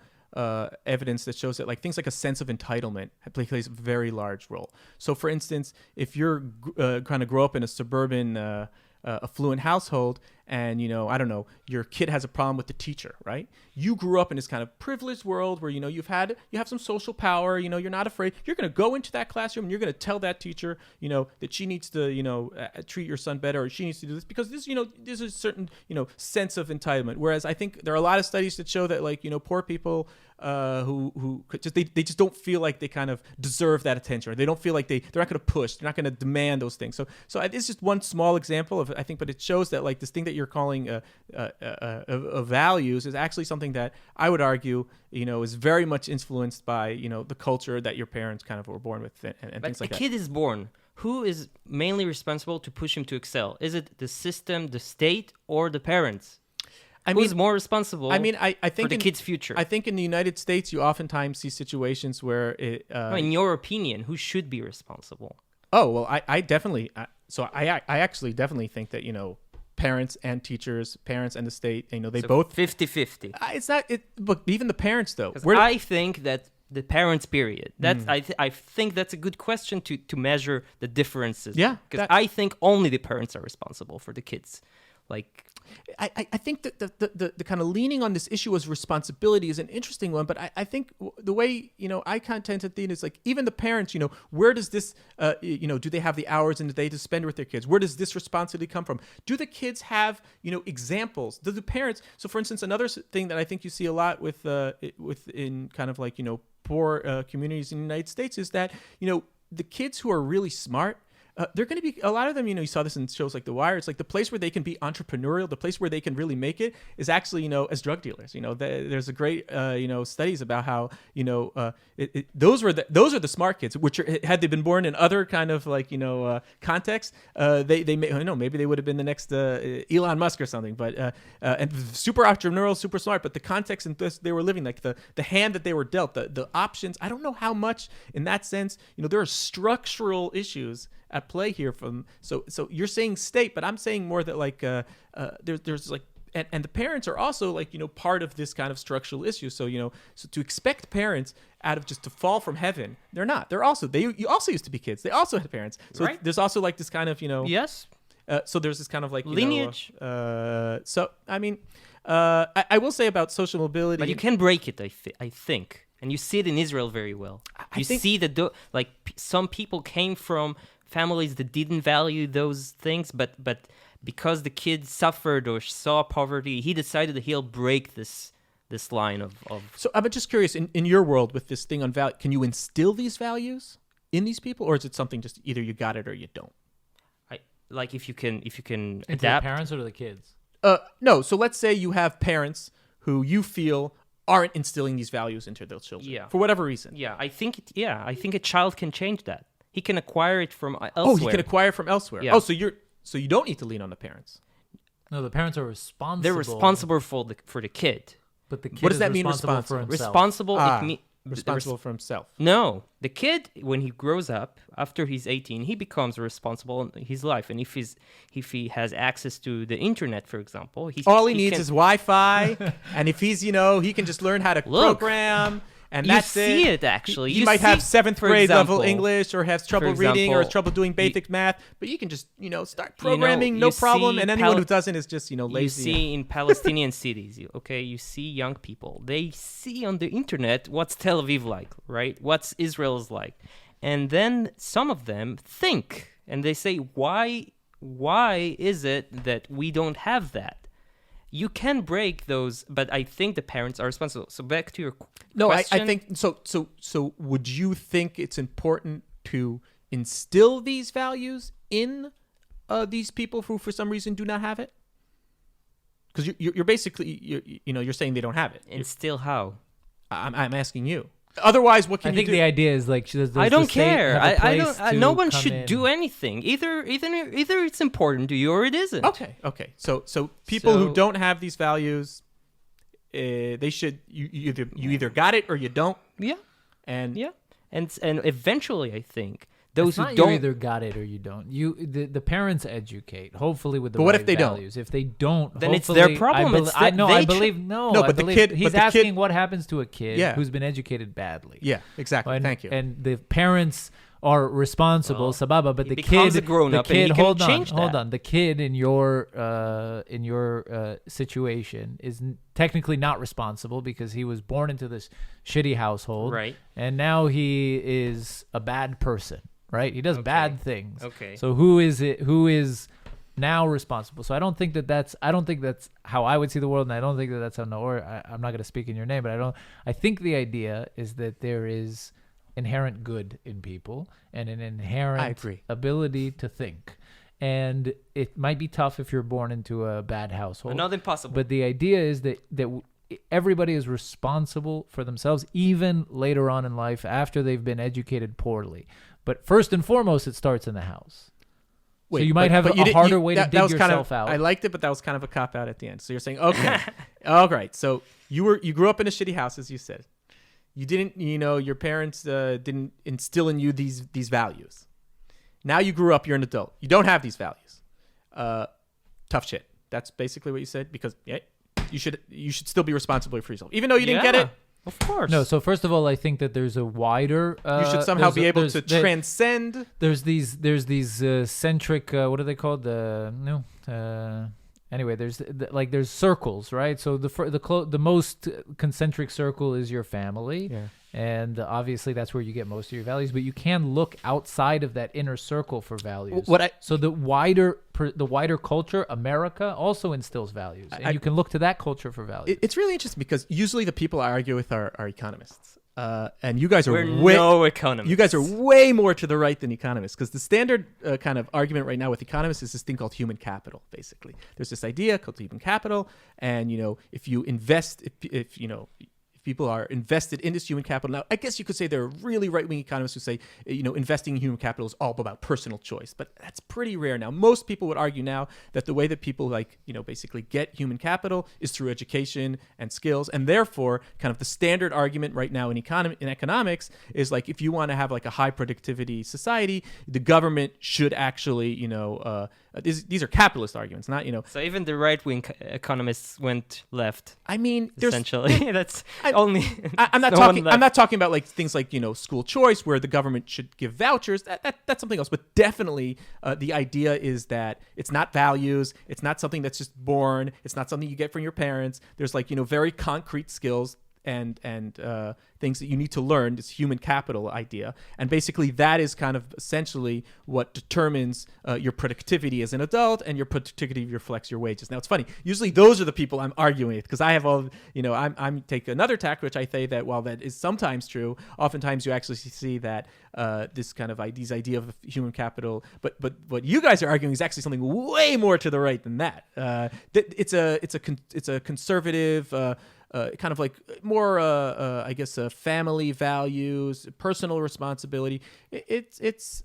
evidence that shows that like things like a sense of entitlement plays a very large role. So for instance, if you're kind of grow up in a suburban affluent household and I don't know, your kid has a problem with the teacher, right? You grew up in this kind of privileged world where you have some social power, you're not afraid. You're going to go into that classroom and you're going to tell that teacher that she needs to treat your son better, or she needs to do this because this there's a certain sense of entitlement. Whereas I think there are a lot of studies that show that like poor people who they just don't feel like they kind of deserve that attention, or they don't feel like they're not going to push, they're not going to demand those things. So it's just one small example of, I think, but it shows that like this thing that you're calling values is actually something that I would argue is very much influenced by the culture that your parents kind of were born with and things like that. A kid is born. Who is mainly responsible to push him to excel? Is it the system, the state, or the parents? Who's more responsible I think for the kid's future? I think in the United States, you oftentimes see situations where in your opinion, who should be responsible? Oh, well, I definitely... I actually definitely think that, parents and teachers, parents and the state, they both... 50-50. It's not... But even the parents, though. I think that the parents, period. That's I think that's a good question to measure the differences. Yeah. Because I think only the parents are responsible for the kids. Like... I think that the kind of leaning on this issue as responsibility is an interesting one, but I think the way I kind of tend to think is like even the parents, where does this do they have the hours in the day to spend with their kids? Where does this responsibility come from? Do the kids have examples? Do the parents? So for instance, another thing that I think you see a lot within kind of like poor communities in the United States is that the kids who are really smart. They're going to be, a lot of them, you saw this in shows like The Wire. It's like the place where they can be entrepreneurial, the place where they can really make it is actually, as drug dealers. There's a great, studies about how, those are the smart kids, which had they been born in other kind of like, contexts, they may, maybe they would have been the next Elon Musk or something, but, and super entrepreneurial, super smart, but the context in this they were living, like the hand that they were dealt, the options, I don't know how much in that sense, there are structural issues at play here so you're saying state, but I'm saying more that like there's like and the parents are also like part of this kind of structural issue. So so to expect parents out of just to fall from heaven, they're not. They're also you also used to be kids. They also had parents. So right. There's also like this kind of yes. So there's this kind of like lineage. So I mean I will say about social mobility, but you can break it. I think, and you see it in Israel very well. You see that some people came from families that didn't value those things, but because the kid suffered or saw poverty, he decided that he'll break this line of... So I'm just curious, in your world with this thing on value, can you instill these values in these people, or is it something just either you got it or you don't? Like if you can Into adapt... the parents or to the kids? No, so let's say you have parents who you feel aren't instilling these values into their children for whatever reason. Yeah, I think a child can change that. He can acquire it from elsewhere. Oh, he can acquire it from elsewhere. Yeah. Oh, so you don't need to lean on the parents. No, the parents are responsible. They're responsible for the kid. But the kid what does is that mean? responsible for himself. Responsible for himself. No, the kid when he grows up after he's 18, he becomes responsible in his life, and if he has access to the internet, for example, all he needs is Wi-Fi, and if he's he can just learn how to program. And you that's see it actually. He might have 7th grade level English, or has trouble reading, or has trouble doing basic math. But you can just start programming, no problem. And anyone who doesn't is just lazy. You see in Palestinian cities, you see young people. They see on the internet what's Tel Aviv like, right? What's Israel's like, and then some of them think and they say, why is it that we don't have that? you can break those, but I think the parents are responsible. So back to your No, I question. think so. So would you think it's important to instill these values in these people who, for some reason, do not have it? Because you're basically you're saying they don't have it. Instill how? I'm asking you. Otherwise, what can I you think do? the idea is like, does I the don't state care. have a I place don't. to No one come should in? do anything. Either it's important to you or it isn't. Okay. So people who So- don't have these values, they should you either got it or you don't. Yeah. And Yeah. And eventually, I think those It's who not don't. you either got it or you don't. The parents educate, hopefully with the But what right if they don't? values. If they don't, Then it's their hopefully- problem. I It's I that know. they I tr- believe no. No, I but the believe kid- He's but the kid- asking what happens to a kid Yeah. who's been educated badly. yeah, exactly. And, Thank you. And the parents are responsible, Well, sababa, but he the becomes kid, a grown-up the and he kid, can hold on, change hold that. on. The kid in your situation is technically not responsible because he was born into this shitty household, Right. And now he is a bad person, right? He does bad things. Okay. So who is now responsible? So I don't think that's how I would see the world, and I don't think that's how I'm not going to speak in your name, but I think the idea is that there is inherent good in people and an I inherent agree. ability to think. And it might be tough if you're born into a bad household. But not impossible. But the idea is that everybody is responsible for themselves, even later on in life after they've been educated poorly. But first and foremost, it starts in the house. So you might have you a didn't- harder way to that dig was kind yourself of, out. I liked it, but that was kind of a cop out at the end. So you're saying, okay, all right. So you grew up in a shitty house, as you said. You didn't, your parents didn't instill in you these values. Now you grew up, you're an adult. You don't have these values. Tough shit. That's basically what you said. Because you should still be responsible for yourself, even though you didn't get it. Of course. No, so first of all, I think that there's a wider. You should somehow be able to transcend. There's these centric. What are they called? Anyway, there's circles, right? So the most concentric circle is your family, and obviously that's where you get most of your values. But you can look outside of that inner circle for values. So the wider culture, America, also instills values, and you can look to that culture for values. It's really interesting because usually the people I argue with are economists. And you guys are no economists. You guys are way more to the right than economists, because the standard kind of argument right now with economists is this thing called human capital. Basically, there's this idea called human capital, and if you invest, if people are invested in this human capital. Now, I guess you could say there are really right-wing economists who say, investing in human capital is all about personal choice, but that's pretty rare now. Most people would argue now that the way that people basically get human capital is through education and skills, and therefore, kind of the standard argument right now in economics is like, if you want to have like a high productivity society, the government should actually, these are capitalist arguments, not, So even the right-wing economists went left. I mean, essentially, that's only. I'm not talking about like things like school choice where the government should give vouchers. That's something else. But definitely, the idea is that it's not values. It's not something that's just born. It's not something you get from your parents. There's like very concrete skills and things that you need to learn, this human capital idea. And basically that is kind of essentially what determines your productivity as an adult, and your productivity reflects your wages. Now it's funny, usually those are the people I'm arguing with, because I have all, I'm take another tack, which I say that while that is sometimes true, oftentimes you actually see that this kind of these idea of human capital, but what you guys are arguing is actually something way more to the right than that. It's a conservative, kind of like more, I guess, family values, personal responsibility. It's.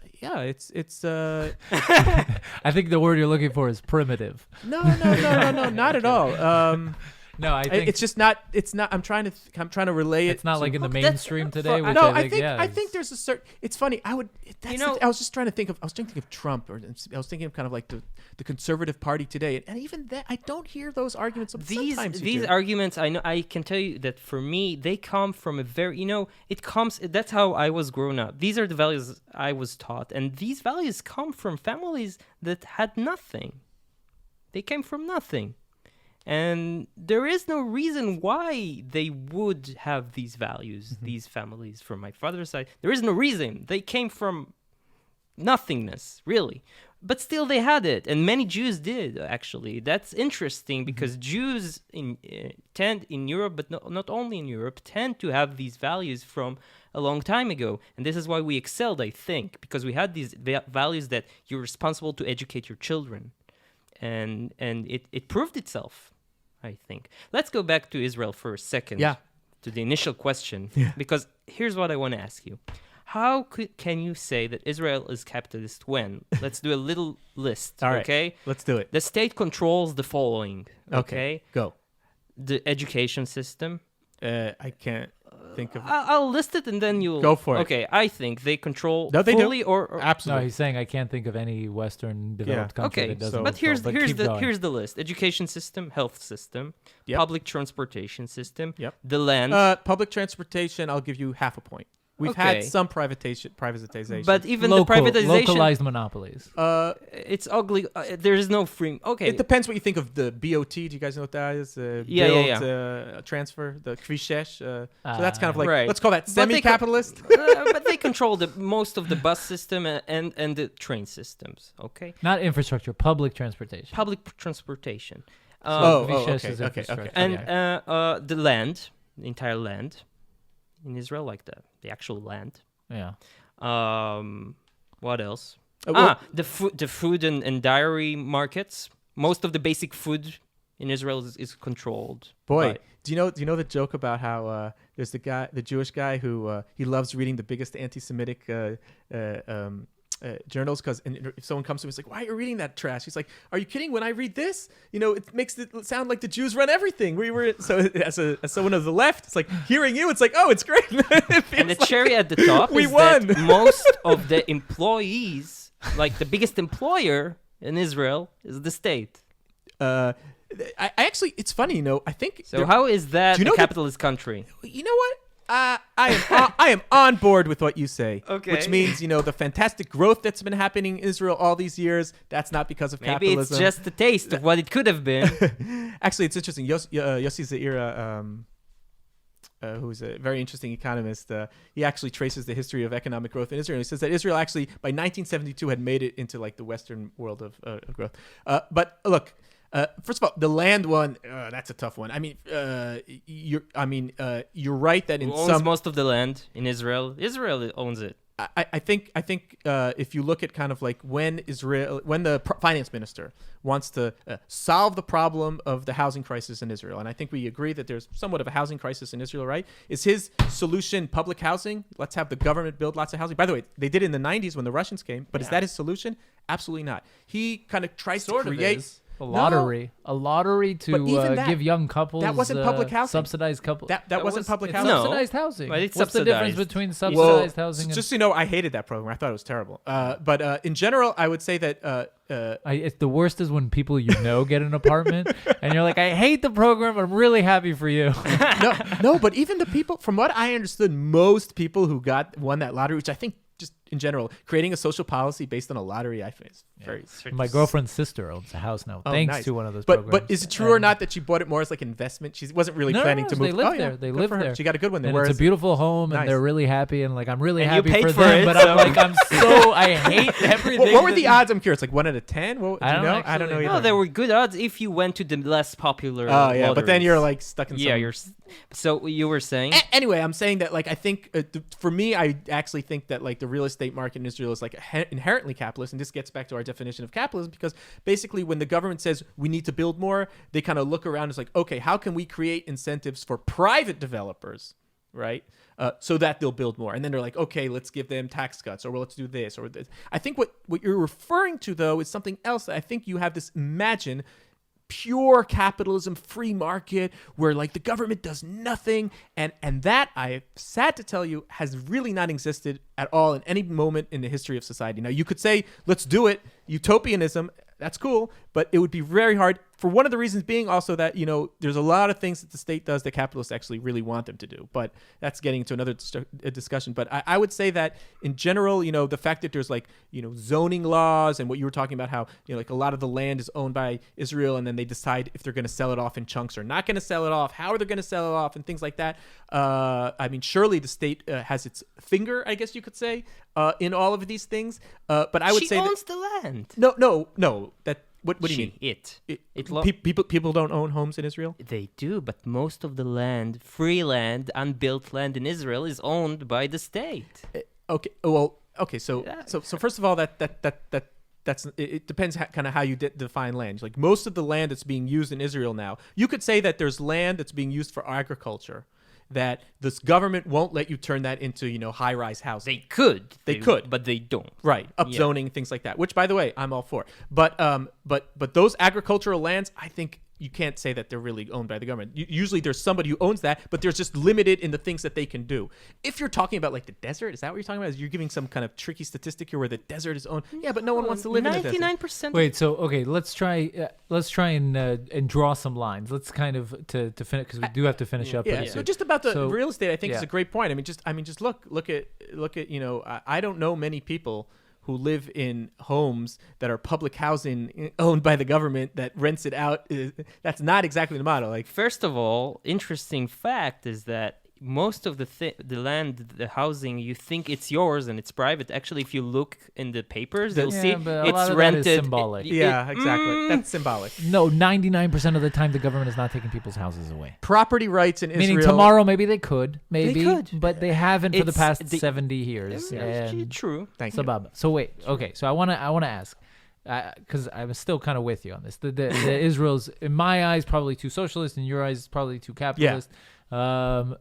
I think the word you're looking for is primitive. No, not at all. No, I think it's just not. It's not. I'm trying to relay it. it's not like in the Look, mainstream today. Which No, I think there's a certain. It's funny. I was just trying to think of. I was thinking of Trump, or I was thinking of kind of like the conservative party today, and even that I don't hear those arguments. Sometimes these arguments, I know. I can tell you that for me, they come from a very. It comes. That's how I was grown up. These are the values I was taught, and these values come from families that had nothing. They came from nothing. And there is no reason why they would have these values, these families from my father's side. There is no reason. They came from nothingness, really. But still, they had it, and many Jews did. Actually, that's interesting because Jews tend in Europe, but not only in Europe, tend to have these values from a long time ago, and this is why we excelled, I think, because we had these values that you're responsible to educate your children, and it proved itself, I think. Let's go back to Israel for a second. Yeah. To the initial question, because here's what I want to ask you. How can you say that Israel is capitalist when? Let's do a little list, All right, okay? let's do it. The state controls the following, okay? Go. The education system. I can't think of... I'll list it and then you'll... Go for it. Okay, I think they control No, they fully do. or... No, Absolutely. he's saying I can't think of any Western developed country Okay, that doesn't. but here's keep going. here's the list: education system, health system, Yep. public transportation system, Yep. the land. Public transportation, I'll give you half a point. We've Okay. had some privatization. But even the privatization, localized monopolies. it's ugly. There is no free. Okay, It depends what you think of the BOT. Do you guys know what that is? Transfer, the Kvishesh. So that's kind of like, Right. let's call that But they semi-capitalist. but they control most of the bus system and the train systems. Okay, Not infrastructure, public transportation. public transportation. Vishesh okay, is okay, infrastructure. okay. And the land, the entire land in Israel, like the actual land. Yeah. What else? Well- The food and dairy markets. Most of the basic food in Israel is controlled. Boy, by- do you know the joke about how there's the Jewish guy who he loves reading the biggest anti-Semitic journals because if someone comes to him, it's like, why are you reading that trash? He's like, are you kidding? When I read this, it makes it sound like the Jews run everything. So as someone of the left, it's like hearing you, it's like, oh, it's great. and the cherry at the top we is won. that most of the employees, like the biggest employer in Israel, is the state. I actually, it's funny, I think. So how is that Do you know a capitalist country? You know what? I am on board with what you say. Okay. Which means, the fantastic growth that's been happening in Israel all these years, that's not because of Maybe capitalism. it's just a taste of what it could have been. Actually, it's interesting. Yossi Zaira, who's a very interesting economist, he actually traces the history of economic growth in Israel. He says that Israel actually, by 1972, had made it into like the Western world of growth. But look, first of all, the land one, that's a tough one. I mean, you're right that in Who owns most of the land in Israel? Israel owns it. I think if you look at kind of like when the finance minister wants to solve the problem of the housing crisis in Israel, and I think we agree that there's somewhat of a housing crisis in Israel, right? Is his solution public housing? Let's have the government build lots of housing. By the way, they did it in the 90s when the Russians came, but is that his solution? Absolutely not. He kind of tries to create a lottery to give young couples that wasn't public housing. Subsidized couples. That wasn't public It's housing. No. subsidized housing. But it's What's the difference subsidized. between subsidized housing and just so you know, I hated that program. I thought it was terrible. But in general, I would say that it's the worst is when people get an apartment and you're like, I hate the program. I'm really happy for you. no, but even the people, from what I understood, most people who won that lottery, which I think just in general, creating a social policy based on a lottery, I think is very. My girlfriend's sister owns a house now, thanks to one of those programs. programs. But is it true or not that she bought it more as like an investment? She wasn't really planning to move. They live there. They live there. She got a good one there. And it's a beautiful home, and Nice. they're really happy, and like I'm really And happy you paid for for them. it, But so- I hate everything. What were the odds? I'm curious. Like 1 out of 10? What, do I you don't know? I actually don't know. know. Either. No, there were good odds if you went to the less popular. Oh yeah, but then lotteries. you're like stuck in. Yeah, some... So you were saying. Anyway, I'm saying that like I think for me, I actually think that like the real estate market in Israel is like inherently capitalist, and this gets back to our definition of capitalism because basically when the government says we need to build more, they kind of look around and it's like, okay, how can we create incentives for private developers, right? So that they'll build more, and then they're like, okay, let's give them tax cuts, or well, let's do this or this. I think what you're referring to though is something else. I think you have this pure capitalism, free market, where like the government does nothing, and that, I'm sad to tell you, has really not existed at all in any moment in the history of society. Now you could say, let's do it, utopianism. That's cool, but it would be very hard for one of the reasons being also that, there's a lot of things that the state does that capitalists actually really want them to do. But that's getting into another discussion. But I would say that in general, the fact that there's zoning laws and what you were talking about, how, a lot of the land is owned by Israel and then they decide if they're going to sell it off in chunks or not going to sell it off, how are they going to sell it off and things like that. Surely the state has its finger, I guess you could say, in all of these things. But I would say she owns the land. No. What do you mean? People don't own homes in Israel? They do, but most of the land, free land, unbuilt land in Israel is owned by the state. So first of all, that's it depends kind of how you define land. Like most of the land that's being used in Israel now, you could say that there's land that's being used for agriculture, that this government won't let you turn that into, high-rise housing. They could, but they don't. Right, upzoning, things like that. Which, by the way, I'm all for. But those agricultural lands, I think you can't say that they're really owned by the government. Usually, there's somebody who owns that, but there's just limited in the things that they can do. If you're talking about the desert, is that what you're talking about? You're giving some kind of tricky statistic here where the desert is owned. Yeah, but no one wants to live in the desert. 99%. Wait, so okay, let's try and draw some lines. Let's kind of to finish because we do have to finish up. Yeah. So just about the real estate, I think is a great point. Just look at I don't know many people who live in homes that are public housing owned by the government that rents it out. That's not exactly the model. First of all, interesting fact is that most of the land, the housing, you think it's yours and it's private. Actually, if you look in the papers, you'll see it's rented. That is symbolic. Exactly. That's symbolic. No, 99% of the time the government is not taking people's houses away. Property rights in Israel. Meaning tomorrow maybe they could, but they haven't for the past the 70 years. True. Thank you. So wait, okay. So I want to ask, because I'm still kind of with you on this. The Israel's, in my eyes, probably too socialist. In your eyes, probably too capitalist. Yeah.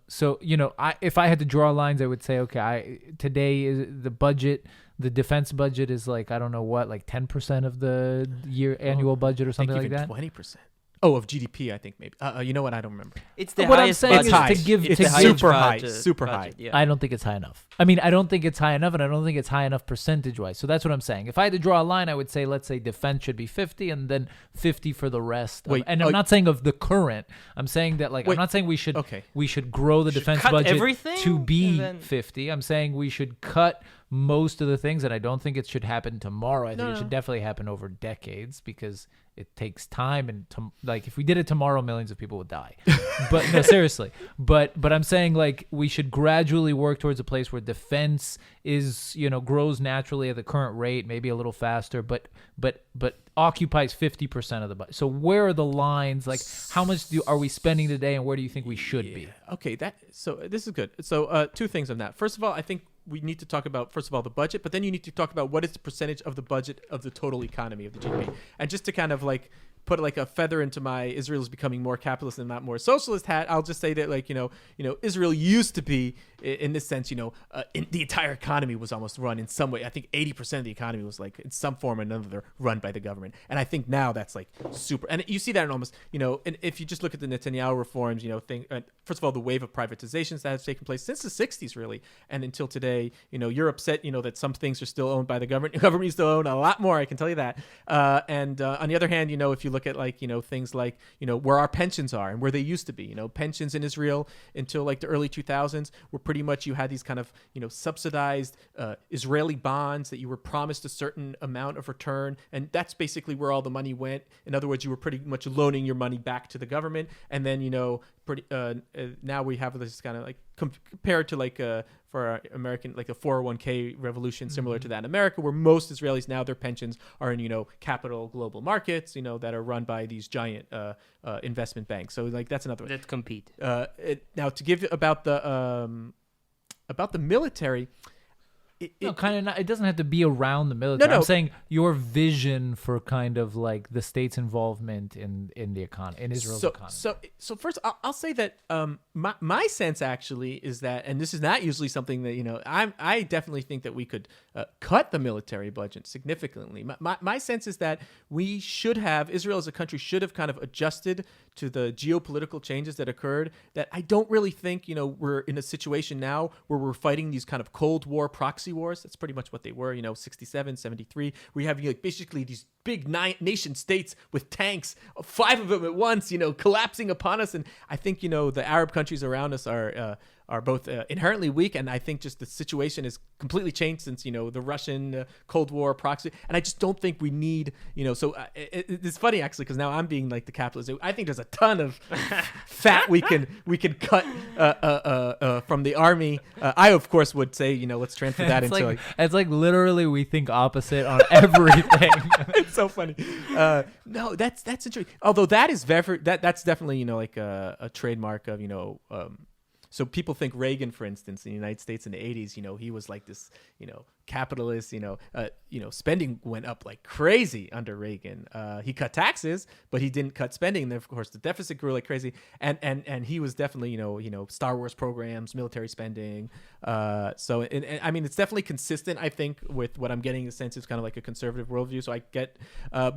So if I had to draw lines, I would say, okay, today is the budget. The defense budget is like 10% of the annual budget or something like that. 20%. Oh, of GDP, I think maybe. You know what? I don't remember. It's the what highest I'm saying budget. is to give. It's super high. Super high. Yeah. I don't think it's high enough. I mean, I don't think it's high enough, and I don't think it's high enough percentage-wise. So that's what I'm saying. If I had to draw a line, I would say, let's say defense should be 50, and then 50 for the rest. I'm not saying of the current. I'm saying that I'm not saying we should grow the defense budget to be 50. I'm saying we should cut most of the things, and I don't think it should happen tomorrow. I think it should definitely happen over decades because it takes time, and if we did it tomorrow, millions of people would die. But no, seriously. But I'm saying we should gradually work towards a place where defense is grows naturally at the current rate, maybe a little faster, but occupies 50% of the budget. So where are the lines? How much are we spending today, and where do you think we should be? Okay, so this is good. So two things on that. First of all, I think we need to talk about, first of all, the budget, but then you need to talk about what is the percentage of the budget of the total economy of the GDP. And just to kind of put a feather into my Israel is becoming more capitalist and not more socialist hat, I'll just say that Israel used to be, in this sense, the entire economy was almost run in some way. I think 80% of the economy was in some form or another run by the government. And I think now that's super. And you see that in almost, and if you just look at the Netanyahu reforms, first of all, the wave of privatizations that has taken place since the 60s, really, and until today, you're upset, that some things are still owned by the government. The government used to own a lot more, I can tell you that. And on the other hand, if you look at things where our pensions are and where they used to be, pensions in Israel until the early 2000s were pretty much, you had these kind of, subsidized Israeli bonds that you were promised a certain amount of return. And that's basically where all the money went. In other words, you were pretty much loaning your money back to the government. And then, now we have this kind of compared to for our American, a 401k revolution similar to that in America, where most Israelis now, their pensions are in, capital global markets, that are run by these giant investment banks. So that's another way. That compete. Now to give about the military, it doesn't have to be around the military. No. I'm saying your vision for kind of the state's involvement in the economy, in Israel's economy. So first, I'll say that my sense actually is that, and this is not usually something that I definitely think that we could cut the military budget significantly. My sense is that we should have, Israel as a country should have kind of adjusted to the geopolitical changes that occurred, that I don't really think, we're in a situation now where we're fighting these kind of Cold War proxy wars. That's pretty much what they were, 67, 73. We have basically these big nation states with tanks, 5 of them at once, collapsing upon us. And I think, the Arab countries around us are both inherently weak, and I think just the situation has completely changed since the Russian Cold War proxy. And I just don't think we need so it's funny actually, because now I'm being like the capitalist. I think there's a ton of fat we can cut from the army. I of course would say let's transfer that into it's like literally we think opposite on everything. It's so funny. No, that's interesting. Although that is that's definitely like a trademark of so people think Reagan, for instance, in the United States in the 80s, he was like this, capitalist, spending went up like crazy under Reagan. He cut taxes, but he didn't cut spending. And then, of course, the deficit grew like crazy. And he was definitely, Star Wars programs, military spending. So I mean, it's definitely consistent, I think, with what I'm getting. The sense it's kind of like a conservative worldview. So I get, I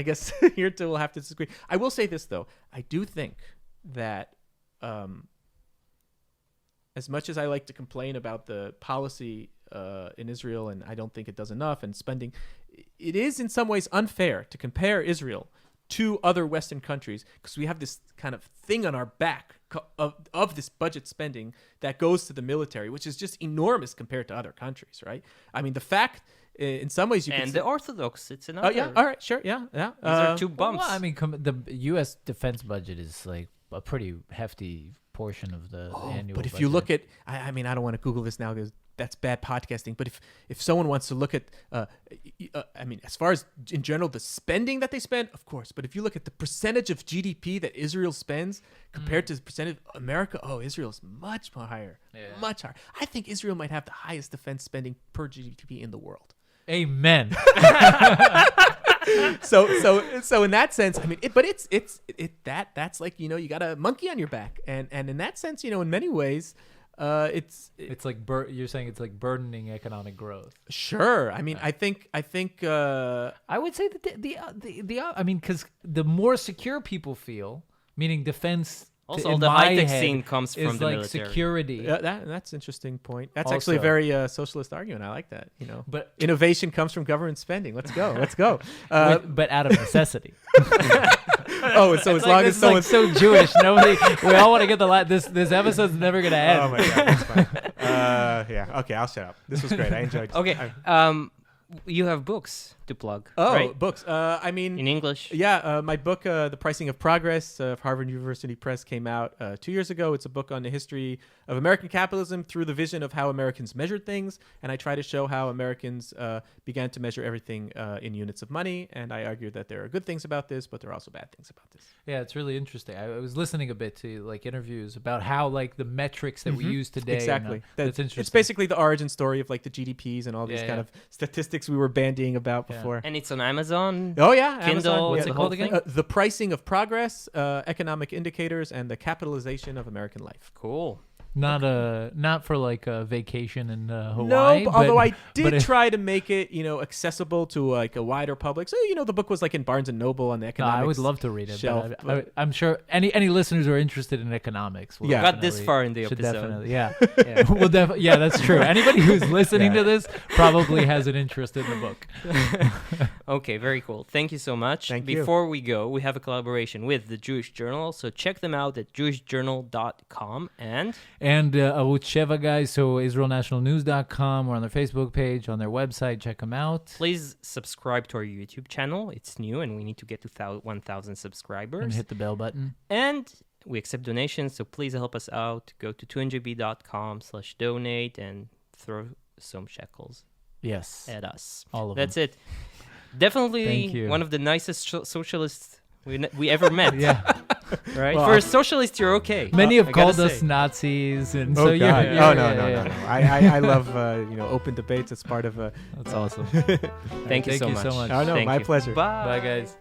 guess here too we'll have to disagree. I will say this, though. I do think that, as much as I like to complain about the policy in Israel, and I don't think it does enough, and spending, it is in some ways unfair to compare Israel to other Western countries, because we have this kind of thing on our back of this budget spending that goes to the military, which is just enormous compared to other countries, right? I mean, the fact, in some ways, the Orthodox, it's another. Oh yeah, all right, sure, yeah. These are 2 bumps. Well, I mean, the U.S. defense budget is like a pretty hefty portion of the annual but if budget. you look at, I mean, I don't want to Google this now because that's bad podcasting, but if someone wants to look at, I mean, as far as in general, the spending that they spend, of course, but if you look at the percentage of GDP that Israel spends compared to the percentage of America, Israel is much more higher, much higher. I think Israel might have the highest defense spending per GDP in the world. Amen. So in that sense, I mean, that's like, you got a monkey on your back, and in that sense, in many ways, it's like you're saying it's like burdening economic growth. Sure. I mean, I think I would say that I mean, because the more secure people feel, meaning defense. Also, the high-tech scene comes from the like Yeah, military. Security. that's an interesting point. That's Also, actually a very socialist argument. I like that. But innovation comes from government spending. Let's go. But out of necessity. So as long as someone's so Jewish, we all want to get this episode's never gonna end. Oh my god, that's fine. Okay, I'll shut up. This was great. I enjoyed. Okay, you have books to plug. Oh, right? books. I mean, in English. Yeah, my book, The Pricing of Progress, of Harvard University Press, came out 2 years ago. It's a book on the history of American capitalism through the vision of how Americans measured things, and I try to show how Americans began to measure everything in units of money. And I argue that there are good things about this, but there are also bad things about this. Yeah, it's really interesting. I was listening a bit to like interviews about how like the metrics that we use today. Exactly. That's interesting. It's basically the origin story of like the GDPs and all these kind of statistics we were bandying about before. And it's on Amazon. Oh yeah, Kindle. Amazon. What's it called again? The Pricing of Progress, Economic Indicators, and the Capitalization of American Life. Cool. Not for like a vacation in Hawaii. No, although I did try to make it, accessible to like a wider public. So, the book was like in Barnes and Noble on the economics. I would love to read it. Shelf, but I'm sure any listeners who are interested in economics will got this far in the should episode. Definitely, yeah, that's true. Anybody who's listening to this probably has an interest in the book. Okay, very cool. Thank you so much. Thank you. Before we go, we have a collaboration with the Jewish Journal, so check them out at jewishjournal.com and Arutz Sheva guys, so israelnationalnews.com, or on their Facebook page, on their website, check them out. Please subscribe to our YouTube channel. It's new and we need to get to 1,000 subscribers. And hit the bell button. And we accept donations, so please help us out. Go to 2njb.com/donate and throw some shekels at us. All of That's them. it. Definitely Thank you. one of the nicest socialists we ever met. Yeah. Right? Well, For a socialist, you're okay. Many have I gotta called us say. Nazis, and Oh, so God. you're No. I love open debates. It's part of That's awesome. Thank you so much. Oh no, Thank my you. pleasure. Bye. Bye, guys.